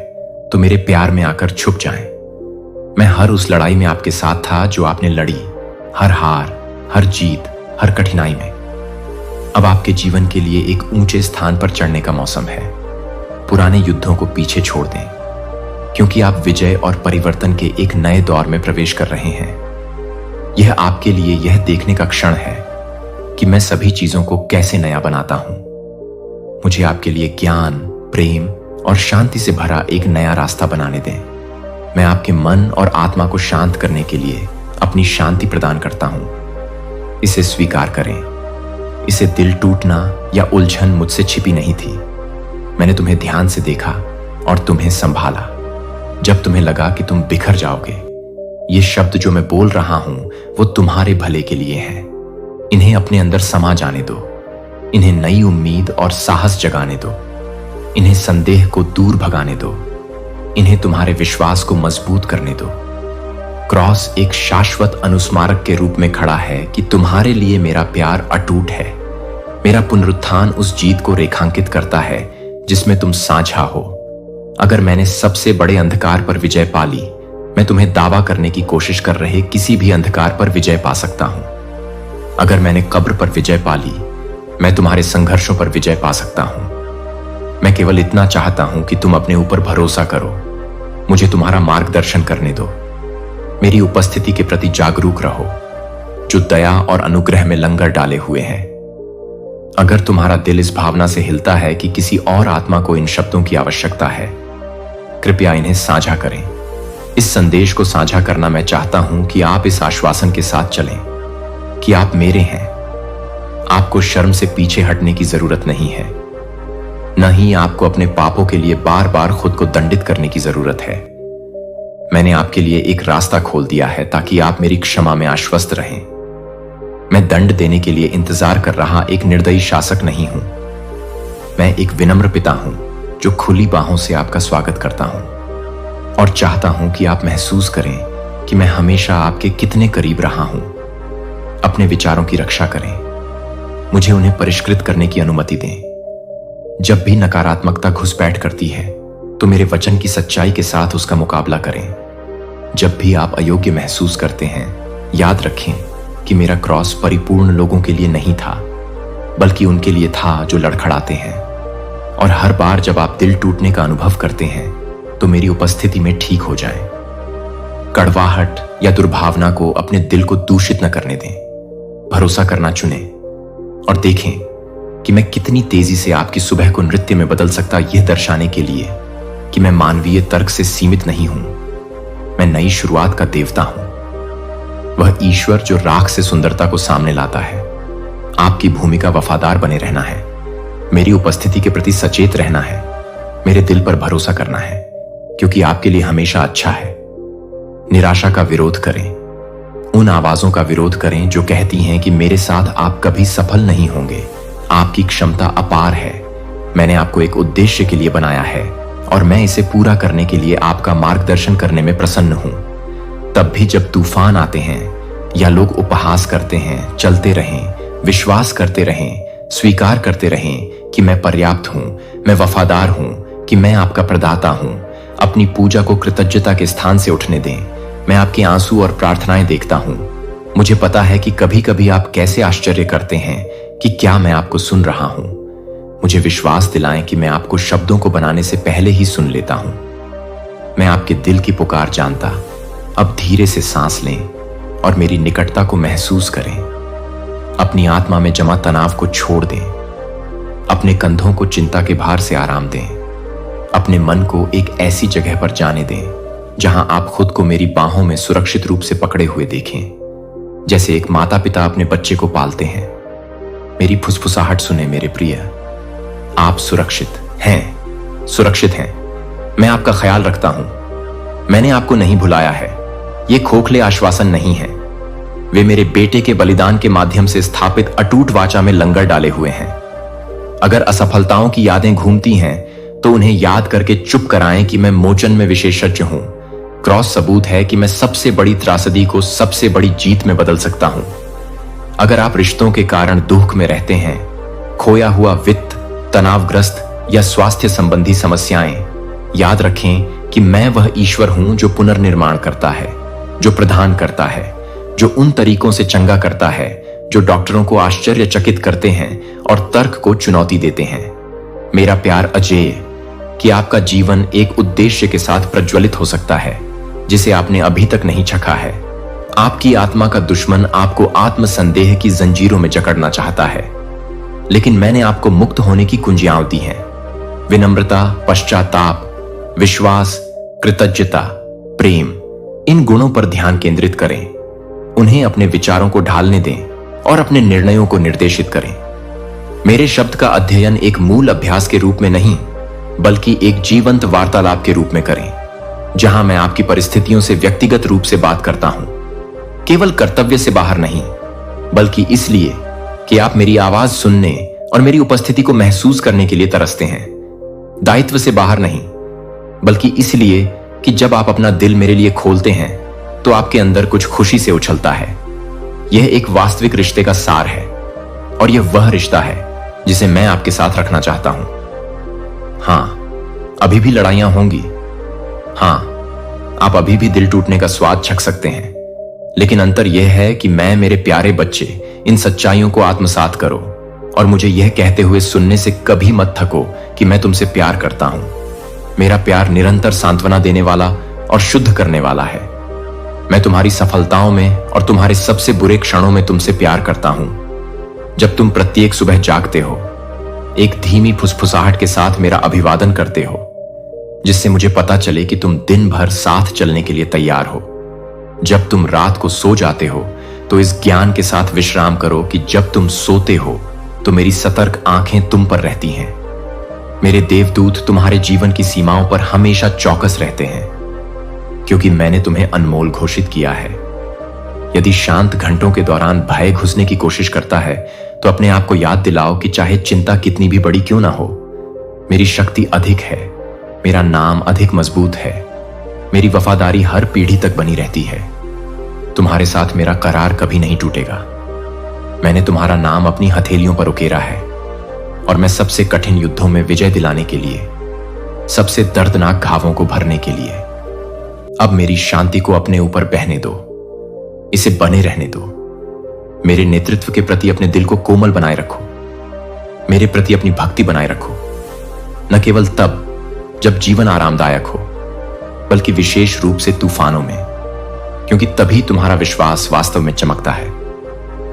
तो मेरे प्यार में आकर छुप जाएं। मैं हर उस लड़ाई में आपके साथ था जो आपने लड़ी, हर हार, हर जीत, हर कठिनाई में। अब आपके जीवन के लिए एक ऊंचे स्थान पर चढ़ने का मौसम है। पुराने युद्धों को पीछे छोड़ दें, क्योंकि आप विजय और परिवर्तन के एक नए दौर में प्रवेश कर रहे हैं। यह आपके लिए यह देखने का क्षण है कि मैं सभी चीजों को कैसे नया बनाता हूं। मुझे आपके लिए ज्ञान, प्रेम और शांति से भरा एक नया रास्ता बनाने दें। मैं आपके मन और आत्मा को शांत करने के लिए अपनी शांति प्रदान करता हूं। इसे स्वीकार करें। इसे दिल टूटना या उलझन मुझसे छिपी नहीं थी। मैंने तुम्हें ध्यान से देखा और तुम्हें संभाला जब तुम्हें लगा कि तुम बिखर जाओगे। ये शब्द जो मैं बोल रहा हूं वो तुम्हारे भले के लिए हैं। इन्हें अपने अंदर समा जाने दो। इन्हें नई उम्मीद और साहस जगाने दो। इन्हें संदेह को दूर भगाने दो। इन्हें तुम्हारे विश्वास को मजबूत करने दो। क्रॉस एक शाश्वत अनुस्मारक के रूप में खड़ा है कि तुम्हारे लिए मेरा प्यार अटूट है। मेरा पुनरुत्थान उस जीत को रेखांकित करता है जिसमें तुम साझा हो। अगर मैंने सबसे बड़े अंधकार पर विजय पा ली, मैं तुम्हें दावा करने की कोशिश कर रहे किसी भी अंधकार पर विजय पा सकता हूं। अगर मैंने कब्र पर विजय पा ली, मैं तुम्हारे संघर्षों पर विजय पा सकता हूं। मैं केवल इतना चाहता हूं कि तुम अपने ऊपर भरोसा करो। मुझे तुम्हारा मार्गदर्शन करने दो। मेरी उपस्थिति के प्रति जागरूक रहो, जो दया और अनुग्रह में लंगर डाले हुए हैं। अगर तुम्हारा दिल इस भावना से हिलता है कि किसी और आत्मा को इन शब्दों की आवश्यकता है, कृपया इन्हें साझा करें। इस संदेश को साझा करना मैं चाहता हूं कि आप इस आश्वासन के साथ चलें कि आप मेरे हैं। आपको शर्म से पीछे हटने की जरूरत नहीं है। न ही आपको अपने पापों के लिए बार बार खुद को दंडित करने की जरूरत है। मैंने आपके लिए एक रास्ता खोल दिया है ताकि आप मेरी क्षमा में आश्वस्त रहें। मैं दंड देने के लिए इंतजार कर रहा एक निर्दयी शासक नहीं हूं। मैं एक विनम्र पिता हूं जो खुली बाहों से आपका स्वागत करता हूं और चाहता हूं कि आप महसूस करें कि मैं हमेशा आपके कितने करीब रहा हूं। अपने विचारों की रक्षा करें। मुझे उन्हें परिष्कृत करने की अनुमति दें। जब भी नकारात्मकता घुसपैठ करती है तो मेरे वचन की सच्चाई के साथ उसका मुकाबला करें। जब भी आप अयोग्य महसूस करते हैं, याद रखें कि मेरा क्रॉस परिपूर्ण लोगों के लिए नहीं था, बल्कि उनके लिए था जो लड़खड़ाते हैं। और हर बार जब आप दिल टूटने का अनुभव करते हैं तो मेरी उपस्थिति में ठीक हो जाएं। कड़वाहट या दुर्भावना को अपने दिल को दूषित न करने दें। भरोसा करना चुनें और देखें कि मैं कितनी तेजी से आपकी सुबह को नृत्य में बदल सकता, यह दर्शाने के लिए कि मैं मानवीय तर्क से सीमित नहीं हूं। मैं नई शुरुआत का देवता हूं, वह ईश्वर जो राख से सुंदरता को सामने लाता है। आपकी भूमिका वफादार बने रहना है, मेरी उपस्थिति के प्रति सचेत रहना है, मेरे दिल पर भरोसा करना है, क्योंकि आपके लिए हमेशा अच्छा है। निराशा का विरोध करें, उन आवाजों का विरोध करें जो कहती हैं कि मेरे साथ आप कभी सफल नहीं होंगे। आपकी क्षमता अपार है। मैंने आपको एक उद्देश्य के लिए बनाया है और मैं इसे पूरा करने के लिए आपका मार्गदर्शन करने में प्रसन्न हूं। तब भी जब तूफान आते हैं या लोग उपहास करते हैं, चलते रहें, विश्वास करते रहें, स्वीकार करते रहें कि मैं पर्याप्त हूं, मैं वफादार हूं, कि मैं आपका प्रदाता हूं। अपनी पूजा को कृतज्ञता के स्थान से उठने दें। मैं आपके आंसू और प्रार्थनाएं देखता हूं। मुझे पता है कि कभी कभी आप कैसे आश्चर्य करते हैं कि क्या मैं आपको सुन रहा हूं। मुझे विश्वास दिलाएं कि मैं आपको शब्दों को बनाने से पहले ही सुन लेता हूं। मैं आपके दिल की पुकार जानता। अब धीरे से सांस लें और मेरी निकटता को महसूस करें। अपनी आत्मा में जमा तनाव को छोड़ दें। अपने कंधों को चिंता के भार से आराम दें। अपने मन को एक ऐसी जगह पर जाने दें जहां आप खुद को मेरी बाहों में सुरक्षित रूप से पकड़े हुए देखें, जैसे एक माता पिता अपने बच्चे को पालते हैं। मेरी फुसफुसाहट सुने मेरे प्रिय। आप सुरक्षित हैं, सुरक्षित हैं। मैं आपका ख्याल रखता हूं। मैंने आपको नहीं भुलाया है। ये खोखले आश्वासन नहीं है। वे मेरे बेटे के बलिदान के माध्यम से स्थापित अटूट वाचा में लंगर डाले हुए हैं। अगर असफलताओं की यादें घूमती हैं तो उन्हें याद करके चुप कराएं कि मैं मोचन में विशेषज्ञ हूं। क्रॉस सबूत है कि मैं सबसे बड़ी त्रासदी को सबसे बड़ी जीत में बदल सकता हूं। अगर आप रिश्तों के कारण दुख में रहते हैं, खोया हुआ वित्त, तनावग्रस्त या स्वास्थ्य संबंधी समस्याएं, याद रखें कि मैं वह ईश्वर हूं जो पुनर्निर्माण करता है, जो प्रदान करता है, जो उन तरीकों से चंगा करता है जो डॉक्टरों को आश्चर्यचकित करते हैं और तर्क को चुनौती देते हैं। मेरा प्यार अजेय कि आपका जीवन एक उद्देश्य के साथ प्रज्वलित हो सकता है जिसे आपने अभी तक नहीं चखा है। आपकी आत्मा का दुश्मन आपको आत्मसंदेह की जंजीरों में जकड़ना चाहता है, लेकिन मैंने आपको मुक्त होने की कुंजियां दी हैं। विनम्रता, पश्चाताप, विश्वास, कृतज्ञता, प्रेम, इन गुणों पर ध्यान केंद्रित करें। उन्हें अपने विचारों को ढालने दें और अपने निर्णयों को निर्देशित करें। मेरे शब्द का अध्ययन एक मूल अभ्यास के रूप में नहीं, बल्कि एक जीवंत वार्तालाप के रूप में करें, जहां मैं आपकी परिस्थितियों से व्यक्तिगत रूप से बात करता हूं। केवल कर्तव्य से बाहर नहीं, बल्कि इसलिए कि आप मेरी आवाज सुनने और मेरी उपस्थिति को महसूस करने के लिए तरसते हैं। दायित्व से बाहर नहीं, बल्कि इसलिए कि जब आप अपना दिल मेरे लिए खोलते हैं तो आपके अंदर कुछ खुशी से उछलता है। यह एक वास्तविक रिश्ते का सार है और यह वह रिश्ता है जिसे मैं आपके साथ रखना चाहता हूं। हां, अभी भी लड़ाइयां होंगी। हां, आप अभी भी दिल टूटने का स्वाद चख सकते हैं, लेकिन अंतर यह है कि मैं, मेरे प्यारे बच्चे, इन सच्चाइयों को आत्मसात करो और मुझे यह कहते हुए सुनने से कभी मत थको कि मैं तुमसे प्यार करता हूं। मेरा प्यार निरंतर सांत्वना देने वाला और शुद्ध करने वाला है। मैं तुम्हारी सफलताओं में और तुम्हारे सबसे बुरे क्षणों में तुमसे प्यार करता हूं। जब तुम प्रत्येक सुबह जागते हो, एक धीमी फुसफुसाहट के साथ मेरा अभिवादन करते हो, जिससे मुझे पता चले कि तुम दिन भर साथ चलने के लिए तैयार हो। जब तुम रात को सो जाते हो तो इस ज्ञान के साथ विश्राम करो कि जब तुम सोते हो तो मेरी सतर्क आंखें तुम पर रहती हैं। मेरे देवदूत तुम्हारे जीवन की सीमाओं पर हमेशा चौकस रहते हैं, क्योंकि मैंने तुम्हें अनमोल घोषित किया है। यदि शांत घंटों के दौरान भय घुसने की कोशिश करता है तो अपने आप को याद दिलाओ कि चाहे चिंता कितनी भी बड़ी क्यों ना हो, मेरी शक्ति अधिक है, मेरा नाम अधिक मजबूत है, मेरी वफादारी हर पीढ़ी तक बनी रहती है। तुम्हारे साथ मेरा करार कभी नहीं टूटेगा। मैंने तुम्हारा नाम अपनी हथेलियों पर उकेरा है और मैं सबसे कठिन युद्धों में विजय दिलाने के लिए, सबसे दर्दनाक घावों को भरने के लिए, अब मेरी शांति को अपने ऊपर बहने दो, इसे बने रहने दो। मेरे नेतृत्व के प्रति अपने दिल को कोमल बनाए रखो। मेरे प्रति अपनी भक्ति बनाए रखो, न केवल तब जब जीवन आरामदायक हो, बल्कि विशेष रूप से तूफानों में, क्योंकि तभी तुम्हारा विश्वास वास्तव में चमकता है।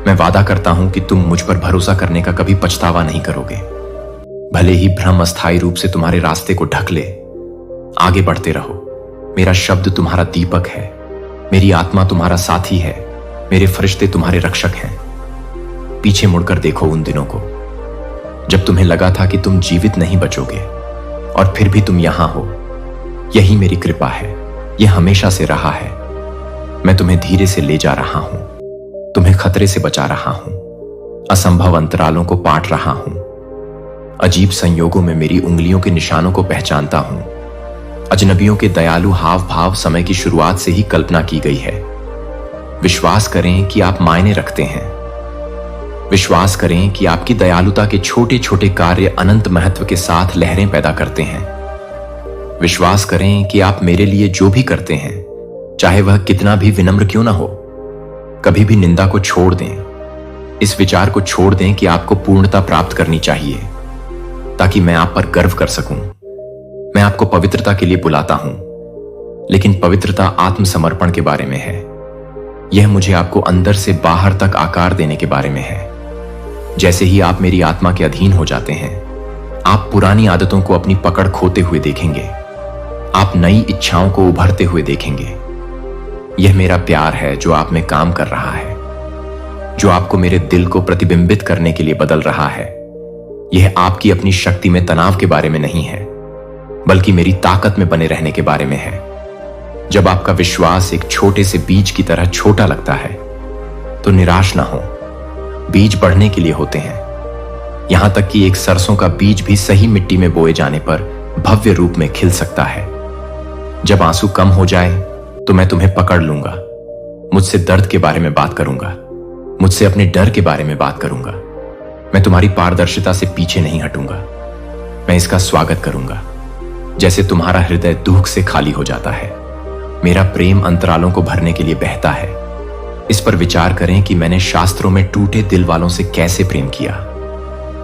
मैं वादा करता हूं कि तुम मुझ पर भरोसा करने का कभी पछतावा नहीं करोगे। भले ही भ्रम अस्थायी रूप से तुम्हारे रास्ते को ढक ले, आगे बढ़ते रहो। मेरा शब्द तुम्हारा दीपक है, मेरी आत्मा तुम्हारा साथी है, मेरे फरिश्ते तुम्हारे रक्षक हैं। पीछे मुड़कर देखो उन दिनों को जब तुम्हें लगा था कि तुम जीवित नहीं बचोगे, और फिर भी तुम यहां हो। यही मेरी कृपा है, यह हमेशा से रहा है। मैं तुम्हें धीरे से ले जा रहा हूं, तुम्हें खतरे से बचा रहा हूं, असंभव अंतरालों को पाट रहा हूं। अजीब संयोगों में मेरी उंगलियों के निशानों को पहचानता हूं। अजनबियों के दयालु हाव भाव समय की शुरुआत से ही कल्पना की गई है। विश्वास करें कि आप मायने रखते हैं। विश्वास करें कि आपकी दयालुता के छोटे छोटे कार्य अनंत महत्व के साथ लहरें पैदा करते हैं। विश्वास करें कि आप मेरे लिए जो भी करते हैं, चाहे वह कितना भी विनम्र क्यों ना हो, कभी भी निंदा को छोड़ दें। इस विचार को छोड़ दें कि आपको पूर्णता प्राप्त करनी चाहिए, ताकि मैं आप पर गर्व कर सकूं। मैं आपको पवित्रता के लिए बुलाता हूं, लेकिन पवित्रता आत्मसमर्पण के बारे में है। यह मुझे आपको अंदर से बाहर तक आकार देने के बारे में है। जैसे ही आप मेरी आत्मा के अधीन हो जाते हैं, आप पुरानी आदतों को अपनी पकड़ खोते हुए देखेंगे। आप नई इच्छाओं को उभरते हुए देखेंगे। यह मेरा प्यार है जो आप में काम कर रहा है, जो आपको मेरे दिल को प्रतिबिंबित करने के लिए बदल रहा है। यह आपकी अपनी शक्ति में तनाव के बारे में नहीं है, बल्कि मेरी ताकत में बने रहने के बारे में है। जब आपका विश्वास एक छोटे से बीज की तरह छोटा लगता है, तो निराश ना हो। बीज बढ़ने के लिए होते हैं, यहां तक कि एक सरसों का बीज भी सही मिट्टी में बोए जाने पर भव्य रूप में खिल सकता है। जब आंसू कम हो जाए, तो मैं तुम्हें पकड़ लूंगा, मुझसे दर्द के बारे में बात करूंगा, मुझसे अपने डर के बारे में बात करूंगा। मैं तुम्हारी पारदर्शिता से पीछे नहीं हटूंगा। मैं इसका स्वागत करूंगा, जैसे तुम्हारा हृदय दुख से खाली हो जाता है। मेरा प्रेम अंतरालों को भरने के लिए बहता है। इस पर विचार करें कि मैंने शास्त्रों में टूटे दिल वालों से कैसे प्रेम किया।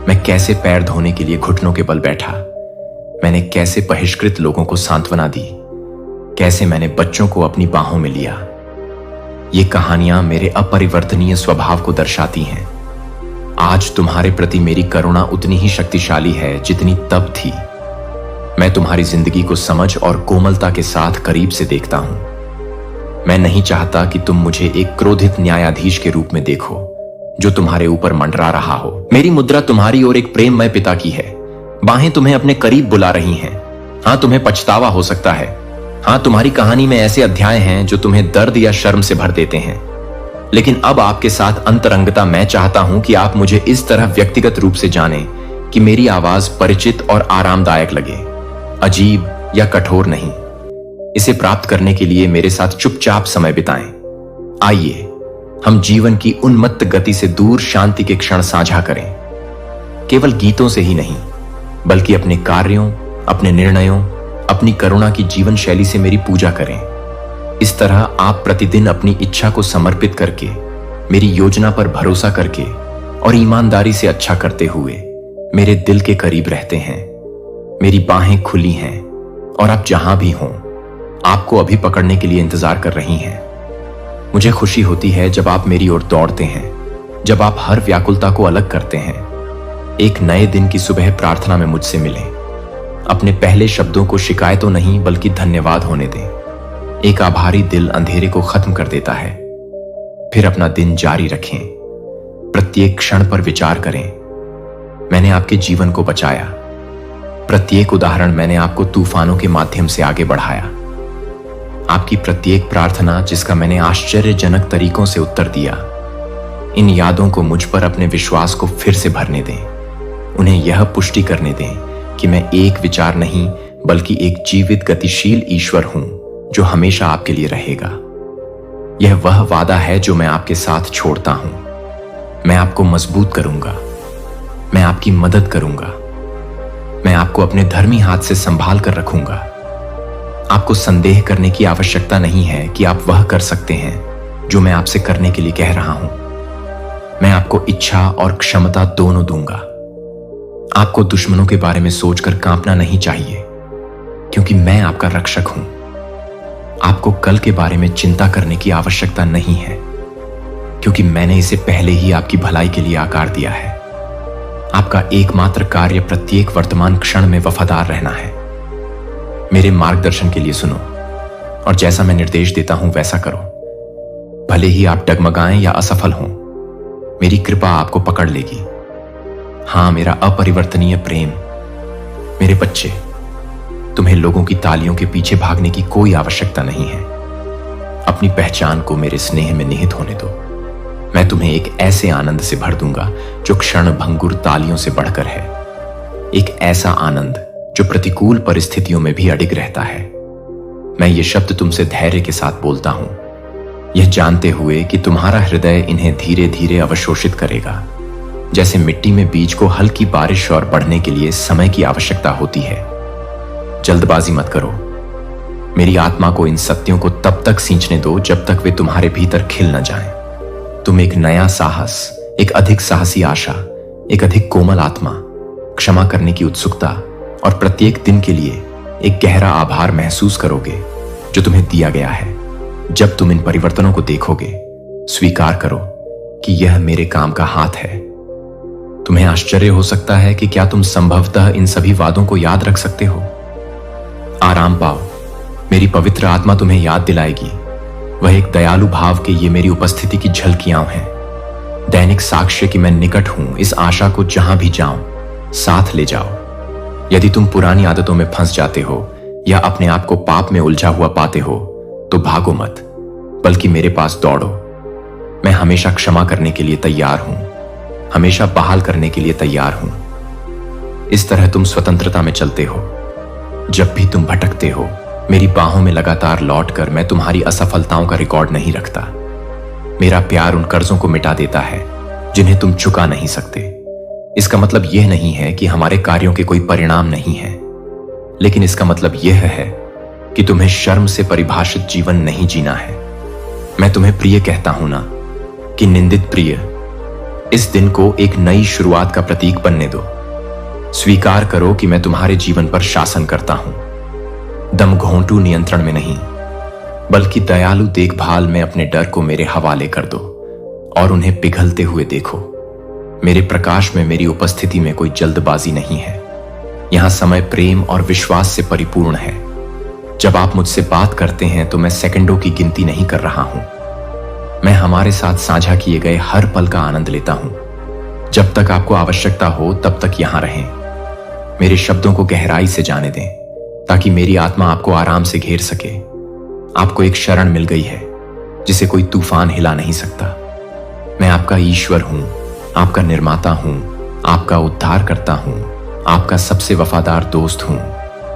मैं कैसे पैर धोने के लिए घुटनों के बल बैठा। मैंने कैसे बहिष्कृत लोगों को सांत्वना दी। कैसे मैंने बच्चों को अपनी बाहों में लिया। ये कहानियां मेरे अपरिवर्तनीय स्वभाव को दर्शाती हैं। आज तुम्हारे प्रति मेरी करुणा उतनी ही शक्तिशाली है जितनी तब थी। मैं तुम्हारी जिंदगी को समझ और कोमलता के साथ करीब से देखता हूं। मैं नहीं चाहता कि तुम मुझे एक क्रोधित न्यायाधीश के रूप में देखो, जो तुम्हारे ऊपर मंडरा रहा हो। मेरी मुद्रा तुम्हारी ओर एक प्रेममय पिता की है। बाहें तुम्हें अपने करीब बुला रही हैं। हां, तुम्हें पछतावा हो सकता है। हां, तुम्हारी कहानी में ऐसे अध्याय हैं जो तुम्हें दर्द या शर्म से भर देते हैं। लेकिन अब आपके साथ अंतरंगता मैं चाहता हूं कि आप मुझे इस तरह व्यक्तिगत रूप से जानें कि मेरी आवाज परिचित और आरामदायक लगे, अजीब या कठोर नहीं। इसे प्राप्त करने के लिए मेरे साथ चुपचाप समय बिताएं। आइए हम जीवन की उन्मत्त गति से दूर शांति के क्षण साझा करें। केवल गीतों से ही नहीं, बल्कि अपने कार्यों, अपने निर्णयों, अपनी करुणा की जीवन शैली से मेरी पूजा करें। इस तरह आप प्रतिदिन अपनी इच्छा को समर्पित करके, मेरी योजना पर भरोसा करके और ईमानदारी से अच्छा करते हुए मेरे दिल के करीब रहते हैं। मेरी बाहें खुली हैं और आप जहां भी हों, आपको अभी पकड़ने के लिए इंतजार कर रही हैं। मुझे खुशी होती है जब आप मेरी ओर दौड़ते हैं, जब आप हर व्याकुलता को अलग करते हैं। एक नए दिन की सुबह प्रार्थना में मुझसे मिलें। अपने पहले शब्दों को शिकायतों नहीं बल्कि धन्यवाद होने दें। एक आभारी दिल अंधेरे को खत्म कर देता है। फिर अपना दिन जारी रखें। प्रत्येक क्षण पर विचार करें। मैंने आपके जीवन को बचाया। प्रत्येक उदाहरण मैंने आपको तूफानों के माध्यम से आगे बढ़ाया। आपकी प्रत्येक प्रार्थना जिसका मैंने आश्चर्यजनक तरीकों से उत्तर दिया। इन यादों को मुझ पर अपने विश्वास को फिर से भरने दें। उन्हें यह पुष्टि करने दें कि मैं एक विचार नहीं बल्कि एक जीवित गतिशील ईश्वर हूं जो हमेशा आपके लिए रहेगा। यह वह वादा है जो मैं आपके साथ छोड़ता हूं। मैं आपको मजबूत करूंगा। मैं आपकी मदद करूंगा। मैं आपको अपने धर्मी हाथ से संभाल कर रखूंगा। आपको संदेह करने की आवश्यकता नहीं है कि आप वह कर सकते हैं जो मैं आपसे करने के लिए कह रहा हूं। मैं आपको इच्छा और क्षमता दोनों दूंगा। आपको दुश्मनों के बारे में सोचकर कांपना नहीं चाहिए, क्योंकि मैं आपका रक्षक हूं। आपको कल के बारे में चिंता करने की आवश्यकता नहीं है, क्योंकि मैंने इसे पहले ही आपकी भलाई के लिए आकार दिया है। आपका एकमात्र कार्य प्रत्येक वर्तमान क्षण में वफादार रहना है। मेरे मार्गदर्शन के लिए सुनो और जैसा मैं निर्देश देता हूं वैसा करो। भले ही आप डगमगाएं या असफल हों, मेरी कृपा आपको पकड़ लेगी। हां, मेरा अपरिवर्तनीय प्रेम। मेरे बच्चे, तुम्हें लोगों की तालियों के पीछे भागने की कोई आवश्यकता नहीं है। अपनी पहचान को मेरे स्नेह में निहित होने दो। मैं तुम्हें एक ऐसे आनंद से भर दूंगा जो क्षण भंगुर तालियों से बढ़कर है। एक ऐसा आनंद जो प्रतिकूल परिस्थितियों में भी अडिग रहता है। मैं ये शब्द तुमसे धैर्य के साथ बोलता हूं, यह जानते हुए कि तुम्हारा हृदय इन्हें धीरे धीरे अवशोषित करेगा। जैसे मिट्टी में बीज को हल्की बारिश और बढ़ने के लिए समय की आवश्यकता होती है। जल्दबाजी मत करो। मेरी आत्मा को इन सत्यों को तब तक सींचने दो जब तक वे तुम्हारे भीतर खिल न जाएं। तुम एक नया साहस, एक अधिक साहसी आशा, एक अधिक कोमल आत्मा, क्षमा करने की उत्सुकता और प्रत्येक दिन के लिए एक गहरा आभार महसूस करोगे जो तुम्हें दिया गया है। जब तुम इन परिवर्तनों को देखोगे, स्वीकार करो कि यह मेरे काम का हाथ है। तुम्हें आश्चर्य हो सकता है कि क्या तुम संभवतः इन सभी वादों को याद रख सकते हो। आराम पाओ, मेरी पवित्र आत्मा तुम्हें याद दिलाएगी। वह एक दयालु भाव के ये मेरी उपस्थिति की झलकियां हैं, दैनिक साक्ष्य कि मैं निकट हूं। इस आशा को जहां भी जाऊं साथ ले जाओ। यदि तुम पुरानी आदतों में फंस जाते हो या अपने आप को पाप में उलझा हुआ पाते हो तो भागो मत, बल्कि मेरे पास दौड़ो। मैं हमेशा क्षमा करने के लिए तैयार हूं, हमेशा बहाल करने के लिए तैयार हूं। इस तरह तुम स्वतंत्रता में चलते हो। जब भी तुम भटकते हो, मेरी बाहों में लगातार लौटकर मैं तुम्हारी असफलताओं का रिकॉर्ड नहीं रखता। मेरा प्यार उन कर्जों को मिटा देता है जिन्हें तुम चुका नहीं सकते। इसका मतलब यह नहीं है कि हमारे कार्यों के कोई परिणाम नहीं है, लेकिन इसका मतलब यह है कि तुम्हें शर्म से परिभाषित जीवन नहीं जीना है। मैं तुम्हें प्रिय कहता हूं ना कि निंदित प्रिय। इस दिन को एक नई शुरुआत का प्रतीक बनने दो। स्वीकार करो कि मैं तुम्हारे जीवन पर शासन करता हूं, दमघोंटू नियंत्रण में नहीं, बल्कि दयालु देखभाल में। अपने डर को मेरे हवाले कर दो और उन्हें पिघलते हुए देखो। मेरे प्रकाश में मेरी उपस्थिति में कोई जल्दबाजी नहीं है। यहां समय प्रेम और विश्वास से परिपूर्ण है। जब आप मुझसे बात करते हैं तो मैं सेकंडों की गिनती नहीं कर रहा हूं। मैं हमारे साथ साझा किए गए हर पल का आनंद लेता हूं। जब तक आपको आवश्यकता हो तब तक यहां रहें। मेरे शब्दों को गहराई से जाने दें ताकि मेरी आत्मा आपको आराम से घेर सके। आपको एक शरण मिल गई है जिसे कोई तूफान हिला नहीं सकता। मैं आपका ईश्वर हूं, आपका निर्माता हूं, आपका उद्धार करता हूं, आपका सबसे वफादार दोस्त हूं।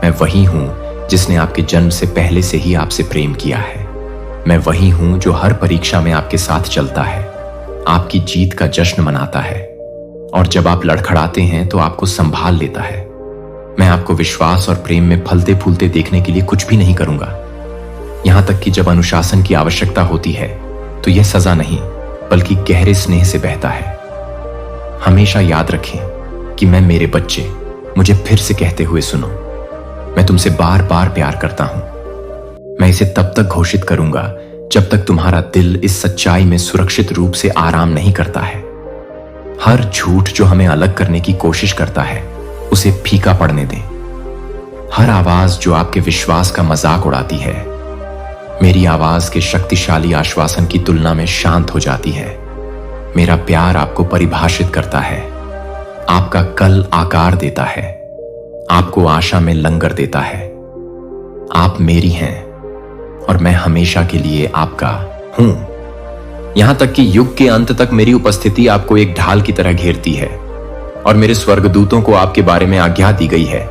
मैं वही हूं जिसने आपके जन्म से पहले से ही आपसे प्रेम किया है। मैं वही हूं जो हर परीक्षा में आपके साथ चलता है, आपकी जीत का जश्न मनाता है और जब आप लड़खड़ाते हैं तो आपको संभाल लेता है। मैं आपको विश्वास और प्रेम में फलते फूलते देखने के लिए कुछ भी नहीं करूंगा। यहां तक कि जब अनुशासन की आवश्यकता होती है तो यह सजा नहीं बल्कि गहरे स्नेह से बहता है। हमेशा याद रखें कि मैं मेरे बच्चे, मुझे फिर से कहते हुए सुनो, मैं तुमसे बार बार प्यार करता हूं। मैं इसे तब तक घोषित करूंगा जब तक तुम्हारा दिल इस सच्चाई में सुरक्षित रूप से आराम नहीं करता है। हर झूठ जो हमें अलग करने की कोशिश करता है उसे फीका पड़ने दें। हर आवाज जो आपके विश्वास का मजाक उड़ाती है मेरी आवाज के शक्तिशाली आश्वासन की तुलना में शांत हो जाती है। मेरा प्यार आपको परिभाषित करता है, आपका कल आकार देता है, आपको आशा में लंगर देता है। आप मेरी हैं और मैं हमेशा के लिए आपका हूं। यहां तक कि युग के अंत तक मेरी उपस्थिति आपको एक ढाल की तरह घेरती है और मेरे स्वर्गदूतों को आपके बारे में आज्ञा दी गई है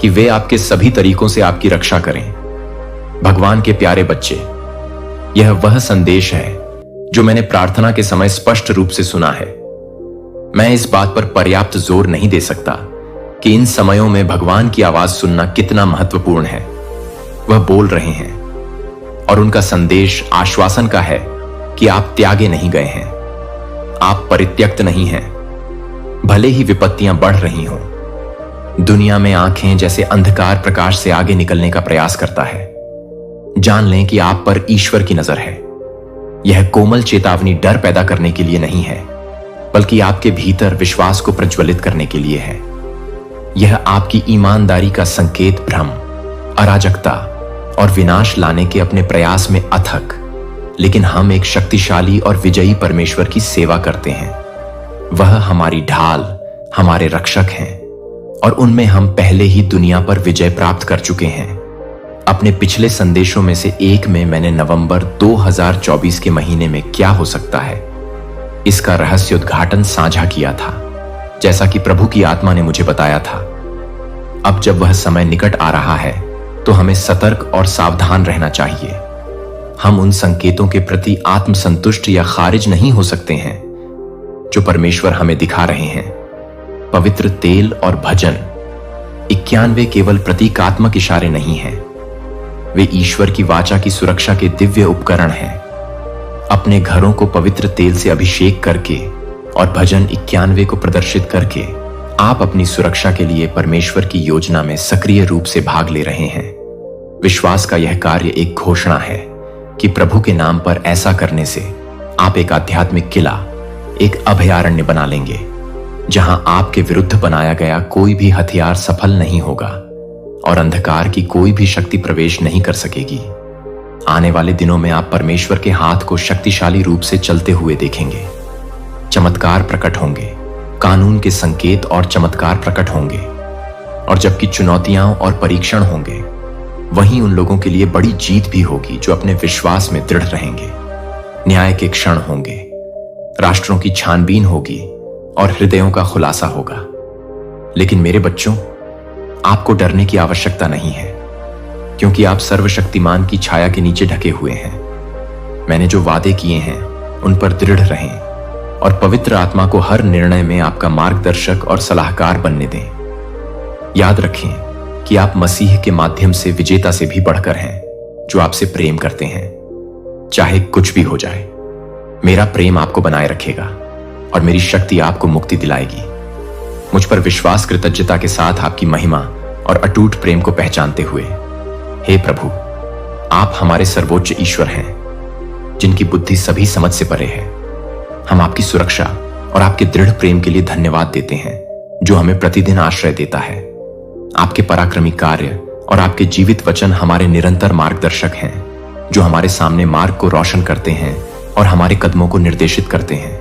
कि वे आपके सभी तरीकों से आपकी रक्षा करें। भगवान के प्यारे बच्चे, यह वह संदेश है जो मैंने प्रार्थना के समय स्पष्ट रूप से सुना है। मैं इस बात पर पर्याप्त जोर नहीं दे सकता कि इन समयों में भगवान की आवाज सुनना कितना महत्वपूर्ण है। वह बोल रहे हैं और उनका संदेश आश्वासन का है कि आप त्यागे नहीं गए हैं, आप परित्यक्त नहीं हैं। भले ही विपत्तियां बढ़ रही हों, दुनिया में आंखें जैसे अंधकार प्रकाश से आगे निकलने का प्रयास करता है। जान लें कि आप पर ईश्वर की नजर है। यह कोमल चेतावनी डर पैदा करने के लिए नहीं है, बल्कि आपके भीतर विश्वास को प्रज्वलित करने के लिए है। यह आपकी ईमानदारी का संकेत भ्रम, अराजकता और विनाश लाने के अपने प्रयास में अथक, लेकिन हम एक शक्तिशाली और विजयी परमेश्वर की सेवा करते हैं। वह हमारी ढाल, हमारे रक्षक हैं और उनमें हम पहले ही दुनिया पर विजय प्राप्त कर चुके हैं। अपने पिछले संदेशों में से एक में मैंने नवंबर 2024 के महीने में क्या हो सकता है इसका रहस्य उद्घाटन साझा किया था, जैसा कि प्रभु की आत्मा ने मुझे बताया था। अब जब वह समय निकट आ रहा है तो हमें सतर्क और सावधान रहना चाहिए। हम उन संकेतों के प्रति आत्मसंतुष्ट या खारिज नहीं हो सकते हैं जो परमेश्वर हमें दिखा रहे हैं। पवित्र तेल और भजन 91 केवल प्रतीकात्मक इशारे नहीं हैं, वे ईश्वर की वाचा की सुरक्षा के दिव्य उपकरण हैं। अपने घरों को पवित्र तेल से अभिषेक करके और भजन 91 को प्रदर्शित करके आप अपनी सुरक्षा के लिए परमेश्वर की योजना में सक्रिय रूप से भाग ले रहे हैं। विश्वास का यह कार्य एक घोषणा है कि प्रभु के नाम पर ऐसा करने से आप एक आध्यात्मिक किला, एक अभयारण्य बना लेंगे जहां आपके विरुद्ध बनाया गया कोई भी हथियार सफल नहीं होगा और अंधकार की कोई भी शक्ति प्रवेश नहीं कर सकेगी। आने वाले दिनों में आप परमेश्वर के हाथ को शक्तिशाली रूप से चलते हुए देखेंगे। चमत्कार प्रकट होंगे, कानून के संकेत और चमत्कार प्रकट होंगे, और जबकि चुनौतियां और परीक्षण होंगे, वहीं उन लोगों के लिए बड़ी जीत भी होगी जो अपने विश्वास में दृढ़ रहेंगे। न्याय के क्षण होंगे, राष्ट्रों की छानबीन होगी और हृदयों का खुलासा होगा। लेकिन मेरे बच्चों, आपको डरने की आवश्यकता नहीं है, क्योंकि आप सर्वशक्तिमान की छाया के नीचे ढके हुए हैं। मैंने जो वादे किए हैं उन पर दृढ़ रहें और पवित्र आत्मा को हर निर्णय में आपका मार्गदर्शक और सलाहकार बनने दें। याद रखें कि आप मसीह के माध्यम से विजेता से भी बढ़कर हैं, जो आपसे प्रेम करते हैं। चाहे कुछ भी हो जाए, मेरा प्रेम आपको बनाए रखेगा और मेरी शक्ति आपको मुक्ति दिलाएगी। मुझ पर विश्वास कृतज्ञता के साथ आपकी महिमा और अटूट प्रेम को पहचानते हुए, हे प्रभु, आप हमारे सर्वोच्च ईश्वर हैं जिनकी बुद्धि सभी समझ से परे है। हम आपकी सुरक्षा और आपके दृढ़ प्रेम के लिए धन्यवाद देते हैं जो हमें प्रतिदिन आश्रय देता है। आपके पराक्रमी कार्य और आपके जीवित वचन हमारे निरंतर मार्गदर्शक हैं, जो हमारे सामने मार्ग को रोशन करते हैं और हमारे कदमों को निर्देशित करते हैं।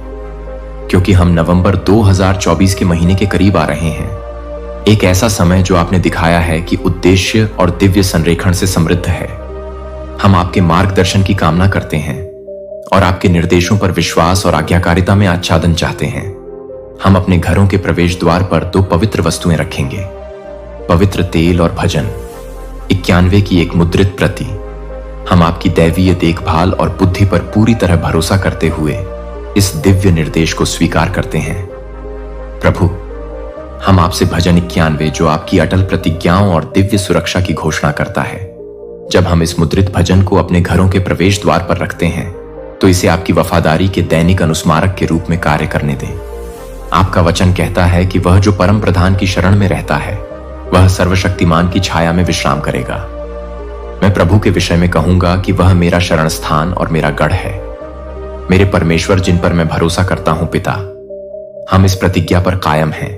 क्योंकि हम नवंबर 2024 के महीने के करीब आ रहे हैं, एक ऐसा समय जो आपने दिखाया है कि उद्देश्य और दिव्य संरेखण से समृद्ध है। हम आपके मार्गदर्शन की कामना करते हैं और आपके निर्देशों पर विश्वास और आज्ञाकारिता में आच्छादन चाहते हैं। हम अपने घरों के प्रवेश द्वार पर 2 पवित्र वस्तुएं रखेंगे, पवित्र तेल और भजन 91 की एक मुद्रित प्रति। हम आपकी दैवीय देखभाल और बुद्धि पर पूरी तरह भरोसा करते हुए इस दिव्य निर्देश को स्वीकार करते हैं। प्रभु, हम आपसे भजन 91 जो आपकी अटल प्रतिज्ञाओं और दिव्य सुरक्षा की घोषणा करता है, जब हम इस मुद्रित भजन को अपने घरों के प्रवेश द्वार पर रखते हैं तो इसे आपकी वफादारी के दैनिक अनुस्मारक के रूप में कार्य करने दें। आपका वचन कहता है कि वह जो परम प्रधान की शरण में रहता है वह सर्वशक्तिमान की छाया में विश्राम करेगा। मैं प्रभु के विषय में कहूंगा कि वह मेरा शरण स्थान और मेरा गढ़ है। मेरे परमेश्वर जिन पर मैं भरोसा करता हूं पिता, हम इस प्रतिज्ञा पर कायम हैं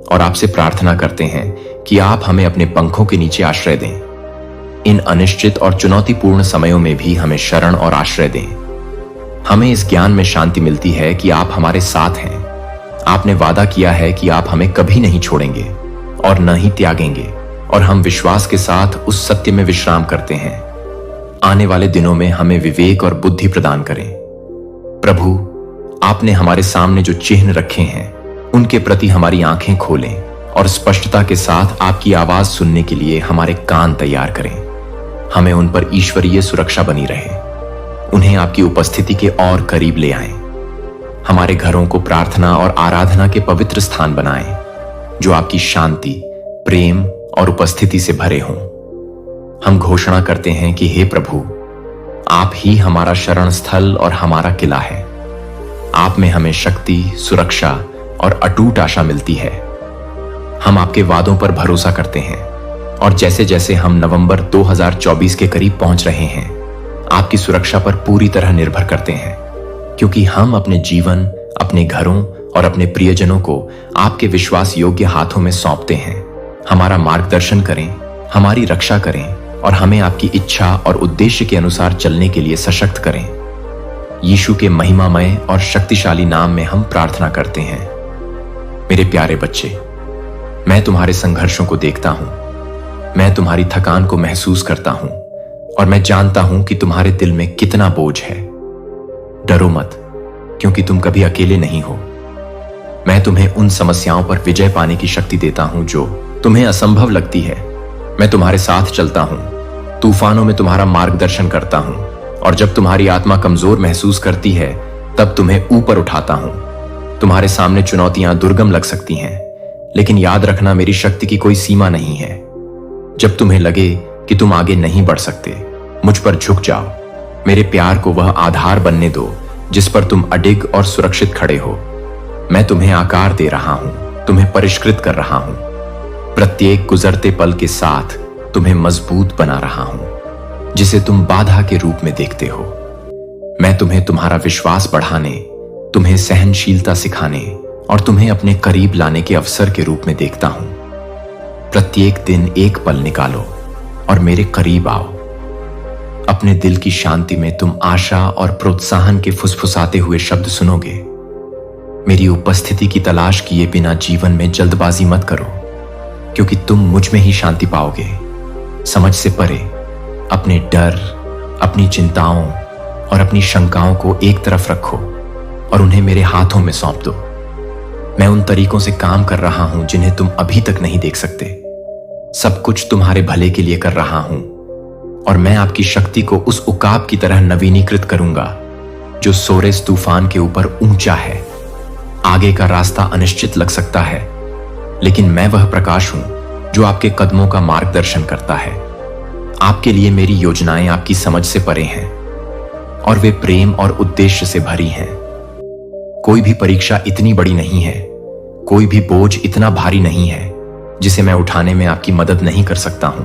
और आपसे प्रार्थना करते हैं कि आप हमें अपने पंखों के नीचे आश्रय दें। इन अनिश्चित और चुनौतीपूर्ण समयों में भी हमें शरण और आश्रय दें। हमें इस ज्ञान में शांति मिलती है कि आप हमारे साथ हैं। आपने वादा किया है कि आप हमें कभी नहीं छोड़ेंगे और न ही त्यागेंगे, और हम विश्वास के साथ उस सत्य में विश्राम करते हैं। आने वाले दिनों में हमें विवेक और बुद्धि प्रदान करें। प्रभु, आपने हमारे सामने जो चिन्ह रखे हैं उनके प्रति हमारी आंखें खोलें और स्पष्टता के साथ आपकी आवाज सुनने के लिए हमारे कान तैयार करें। हमें उन पर ईश्वरीय सुरक्षा बनी रहे, उन्हें आपकी उपस्थिति के और करीब ले आएं। हमारे घरों को प्रार्थना और आराधना के पवित्र स्थान बनाएं जो आपकी शांति, प्रेम और उपस्थिति से भरे हों। हम घोषणा करते हैं कि हे प्रभु, आप ही हमारा शरण स्थल और हमारा किला है। आप में हमें शक्ति, सुरक्षा और अटूट आशा मिलती है। हम आपके वादों पर भरोसा करते हैं और जैसे जैसे हम नवंबर 2024 के करीब पहुंच रहे हैं, आपकी सुरक्षा पर पूरी तरह निर्भर करते हैं, क्योंकि हम अपने जीवन, अपने घरों और अपने प्रियजनों को आपके विश्वास योग्य हाथों में सौंपते हैं। हमारा मार्गदर्शन करें, हमारी रक्षा करें और हमें आपकी इच्छा और उद्देश्य के अनुसार चलने के लिए सशक्त करें। यीशु के महिमामय और शक्तिशाली नाम में हम प्रार्थना करते हैं। मेरे प्यारे बच्चे, मैं तुम्हारे संघर्षों को देखता हूं, मैं तुम्हारी थकान को महसूस करता हूं और मैं जानता हूं कि तुम्हारे दिल में कितना बोझ है। डरो मत, क्योंकि तुम कभी अकेले नहीं हो। मैं तुम्हें उन समस्याओं पर विजय पाने की शक्ति देता हूं जो तुम्हें असंभव लगती है। मैं तुम्हारे साथ चलता हूं, तूफानों में तुम्हारा मार्गदर्शन करता हूं और जब तुम्हारी आत्मा कमजोर महसूस करती है तब तुम्हें ऊपर उठाता हूं। तुम्हारे सामने चुनौतियां दुर्गम लग सकती हैं, लेकिन याद रखना, मेरी शक्ति की कोई सीमा नहीं है। जब तुम्हें लगे कि तुम आगे नहीं बढ़ सकते, मुझ पर झुक जाओ। मेरे प्यार को वह आधार बनने दो जिस पर तुम अडिग और सुरक्षित खड़े हो। मैं तुम्हें आकार दे रहा हूं, तुम्हें परिष्कृत कर रहा हूं। प्रत्येक गुजरते पल के साथ तुम्हें मजबूत बना रहा हूं, जिसे तुम बाधा के रूप में देखते हो। मैं तुम्हें तुम्हारा विश्वास बढ़ाने, तुम्हें सहनशीलता सिखाने और तुम्हें अपने करीब लाने के अवसर के रूप में देखता हूं। प्रत्येक दिन एक पल निकालो और मेरे करीब आओ। अपने दिल की शांति में तुम आशा और प्रोत्साहन के फुसफुसाते हुए शब्द सुनोगे। मेरी उपस्थिति की तलाश किए बिना जीवन में जल्दबाजी मत करो, क्योंकि तुम मुझ में ही शांति पाओगे। समझ से परे अपने डर, अपनी चिंताओं और अपनी शंकाओं को एक तरफ रखो और उन्हें मेरे हाथों में सौंप दो। मैं उन तरीकों से काम कर रहा हूं जिन्हें तुम अभी तक नहीं देख सकते। सब कुछ तुम्हारे भले के लिए कर रहा हूं और मैं आपकी शक्ति को उस उकाब की तरह नवीनीकृत करूंगा जो सोरेस तूफान के ऊपर ऊंचा है। आगे का रास्ता अनिश्चित लग सकता है, लेकिन मैं वह प्रकाश हूं जो आपके कदमों का मार्गदर्शन करता है। आपके लिए मेरी योजनाएं आपकी समझ से परे हैं और वे प्रेम और उद्देश्य से भरी हैं। कोई भी परीक्षा इतनी बड़ी नहीं है, कोई भी बोझ इतना भारी नहीं है जिसे मैं उठाने में आपकी मदद नहीं कर सकता हूं।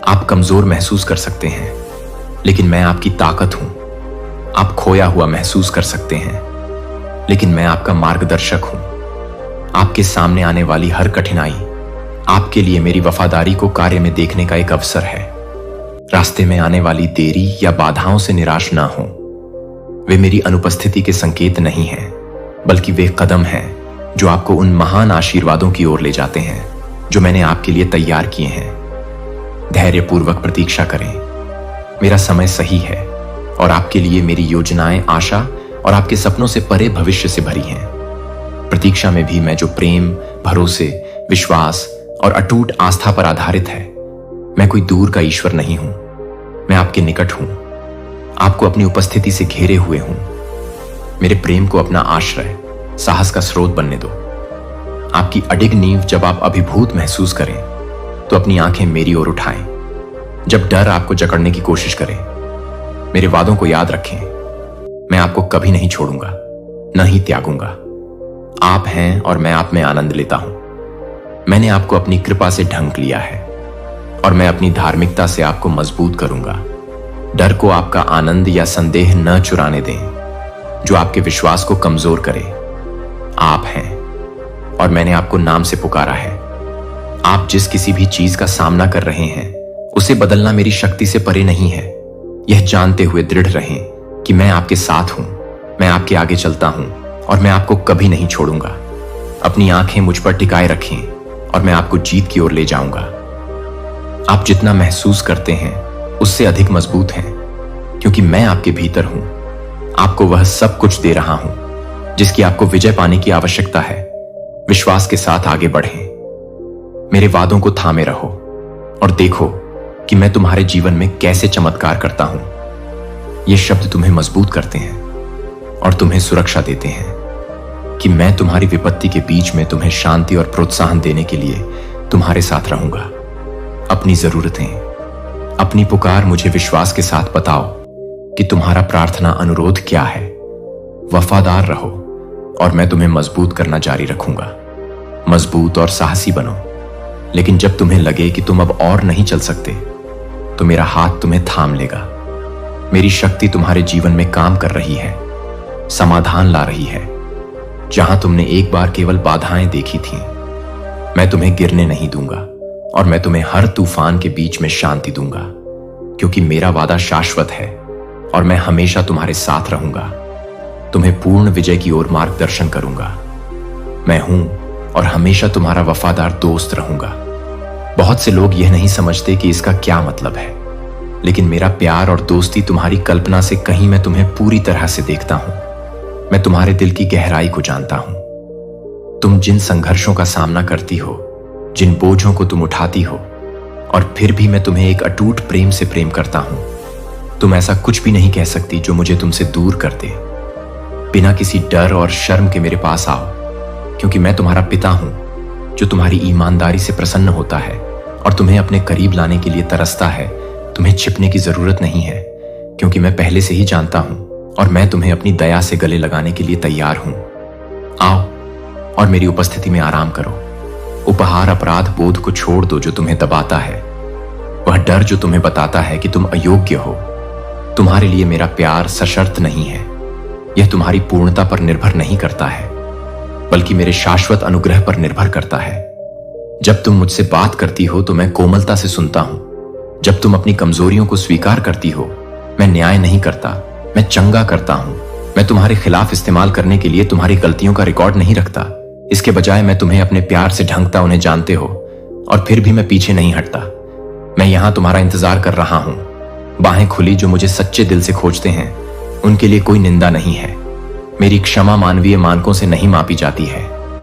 आप कमजोर महसूस कर सकते हैं, लेकिन मैं आपकी ताकत हूं। आप खोया हुआ महसूस कर सकते हैं, लेकिन मैं आपका मार्गदर्शक हूं। आपके सामने आने वाली हर कठिनाई आपके लिए मेरी वफादारी को कार्य में देखने का एक अवसर है। रास्ते में आने वाली देरी या बाधाओं से निराश ना हो। वे मेरी अनुपस्थिति के संकेत नहीं हैं, बल्कि वे कदम हैं जो आपको उन महान आशीर्वादों की ओर ले जाते हैं जो मैंने आपके लिए तैयार किए हैं। धैर्यपूर्वक प्रतीक्षा करें, मेरा समय सही है और आपके लिए मेरी योजनाएं आशा और आपके सपनों से परे भविष्य से भरी हैं। प्रतीक्षा में भी मैं जो प्रेम, भरोसे, विश्वास और अटूट आस्था पर आधारित है। मैं कोई दूर का ईश्वर नहीं हूं, मैं आपके निकट हूं, आपको अपनी उपस्थिति से घेरे हुए हूं। मेरे प्रेम को अपना आश्रय, साहस का स्रोत बनने दो। आपकी अडिग नींव जब आप अभिभूत महसूस करें तो अपनी आंखें मेरी ओर उठाएं। जब डर आपको जकड़ने की कोशिश करे, मेरे वादों को याद रखें। मैं आपको कभी नहीं छोड़ूंगा, न ही त्यागूंगा। आप हैं और मैं आप में आनंद लेता हूं। मैंने आपको अपनी कृपा से ढंक लिया है और मैं अपनी धार्मिकता से आपको मजबूत करूंगा। डर को आपका आनंद या संदेह न चुराने दें जो आपके विश्वास को कमजोर करे। आप हैं और मैंने आपको नाम से पुकारा है। आप जिस किसी भी चीज का सामना कर रहे हैं उसे बदलना मेरी शक्ति से परे नहीं है। यह जानते हुए दृढ़ रहें कि मैं आपके साथ हूं, मैं आपके आगे चलता हूं और मैं आपको कभी नहीं छोड़ूंगा। अपनी आंखें मुझ पर टिकाए रखें और मैं आपको जीत की ओर ले जाऊंगा। आप जितना महसूस करते हैं उससे अधिक मजबूत हैं, क्योंकि मैं आपके भीतर हूं। आपको वह सब कुछ दे रहा हूं जिसकी आपको विजय पाने की आवश्यकता है। विश्वास के साथ आगे बढ़ें। मेरे वादों को थामे रहो और देखो कि मैं तुम्हारे जीवन में कैसे चमत्कार करता हूं। ये शब्द तुम्हें मजबूत करते हैं और तुम्हें सुरक्षा देते हैं कि मैं तुम्हारी विपत्ति के बीच में तुम्हें शांति और प्रोत्साहन देने के लिए तुम्हारे साथ रहूंगा। अपनी जरूरतें, अपनी पुकार मुझे विश्वास के साथ बताओ कि तुम्हारा प्रार्थना अनुरोध क्या है। वफादार रहो और मैं तुम्हें मजबूत करना जारी रखूंगा। मजबूत और साहसी बनो, लेकिन जब तुम्हें लगे कि तुम अब और नहीं चल सकते तो मेरा हाथ तुम्हें थाम लेगा। मेरी शक्ति तुम्हारे जीवन में काम कर रही है, समाधान ला रही है। जहां तुमने एक बार केवल बाधाएं देखी थीं, मैं तुम्हें गिरने नहीं दूंगा और मैं तुम्हें हर तूफान के बीच में शांति दूंगा, क्योंकि मेरा वादा शाश्वत है और मैं हमेशा तुम्हारे साथ रहूंगा। तुम्हें पूर्ण विजय की ओर मार्गदर्शन करूंगा। मैं हूं और हमेशा तुम्हारा वफादार दोस्त रहूंगा। बहुत से लोग यह नहीं समझते कि इसका क्या मतलब है, लेकिन मेरा प्यार और दोस्ती तुम्हारी कल्पना से कहीं मैं तुम्हें पूरी तरह से देखता हूं। मैं तुम्हारे दिल की गहराई को जानता हूं। तुम जिन संघर्षों का सामना करती हो, जिन बोझों को तुम उठाती हो, और फिर भी मैं तुम्हें एक अटूट प्रेम से प्रेम करता हूं। तुम ऐसा कुछ भी नहीं कह सकती जो मुझे तुमसे दूर कर दे। बिना किसी डर और शर्म के मेरे पास आओ, क्योंकि मैं तुम्हारा पिता हूं जो तुम्हारी ईमानदारी से प्रसन्न होता है और तुम्हें अपने करीब लाने के लिए तरसता है। तुम्हें छिपने की जरूरत नहीं है, क्योंकि मैं पहले से ही जानता हूं और मैं तुम्हें अपनी दया से गले लगाने के लिए तैयार हूं। आओ और मेरी उपस्थिति में आराम करो। उपहार अपराध बोध को छोड़ दो जो तुम्हें दबाता है, वह डर जो तुम्हें बताता है कि तुम अयोग्य हो। तुम्हारे लिए मेरा प्यार सशर्त नहीं है। यह तुम्हारी पूर्णता पर निर्भर नहीं करता है, बल्कि मेरे शाश्वत अनुग्रह पर निर्भर करता है। जब तुम मुझसे बात करती हो तो मैं कोमलता से सुनता हूं। जब तुम अपनी कमजोरियों को स्वीकार करती हो, मैं न्याय नहीं करता, मैं चंगा करता हूं। मैं तुम्हारे खिलाफ इस्तेमाल करने के लिए तुम्हारी गलतियों का रिकॉर्ड नहीं रखता। इसके बजाय मैं तुम्हें अपने प्यार से ढंगता उन्हें जानते हो, और फिर भी मैं पीछे नहीं हटता। मैं यहां तुम्हारा इंतजार कर रहा हूं। बाहें खुली जो मुझे सच्चे दिल से खोजते हैं, उनके लिए कोई निंदा नहीं है। मेरी क्षमा मानवीय मानकों से नहीं मापी जाती है।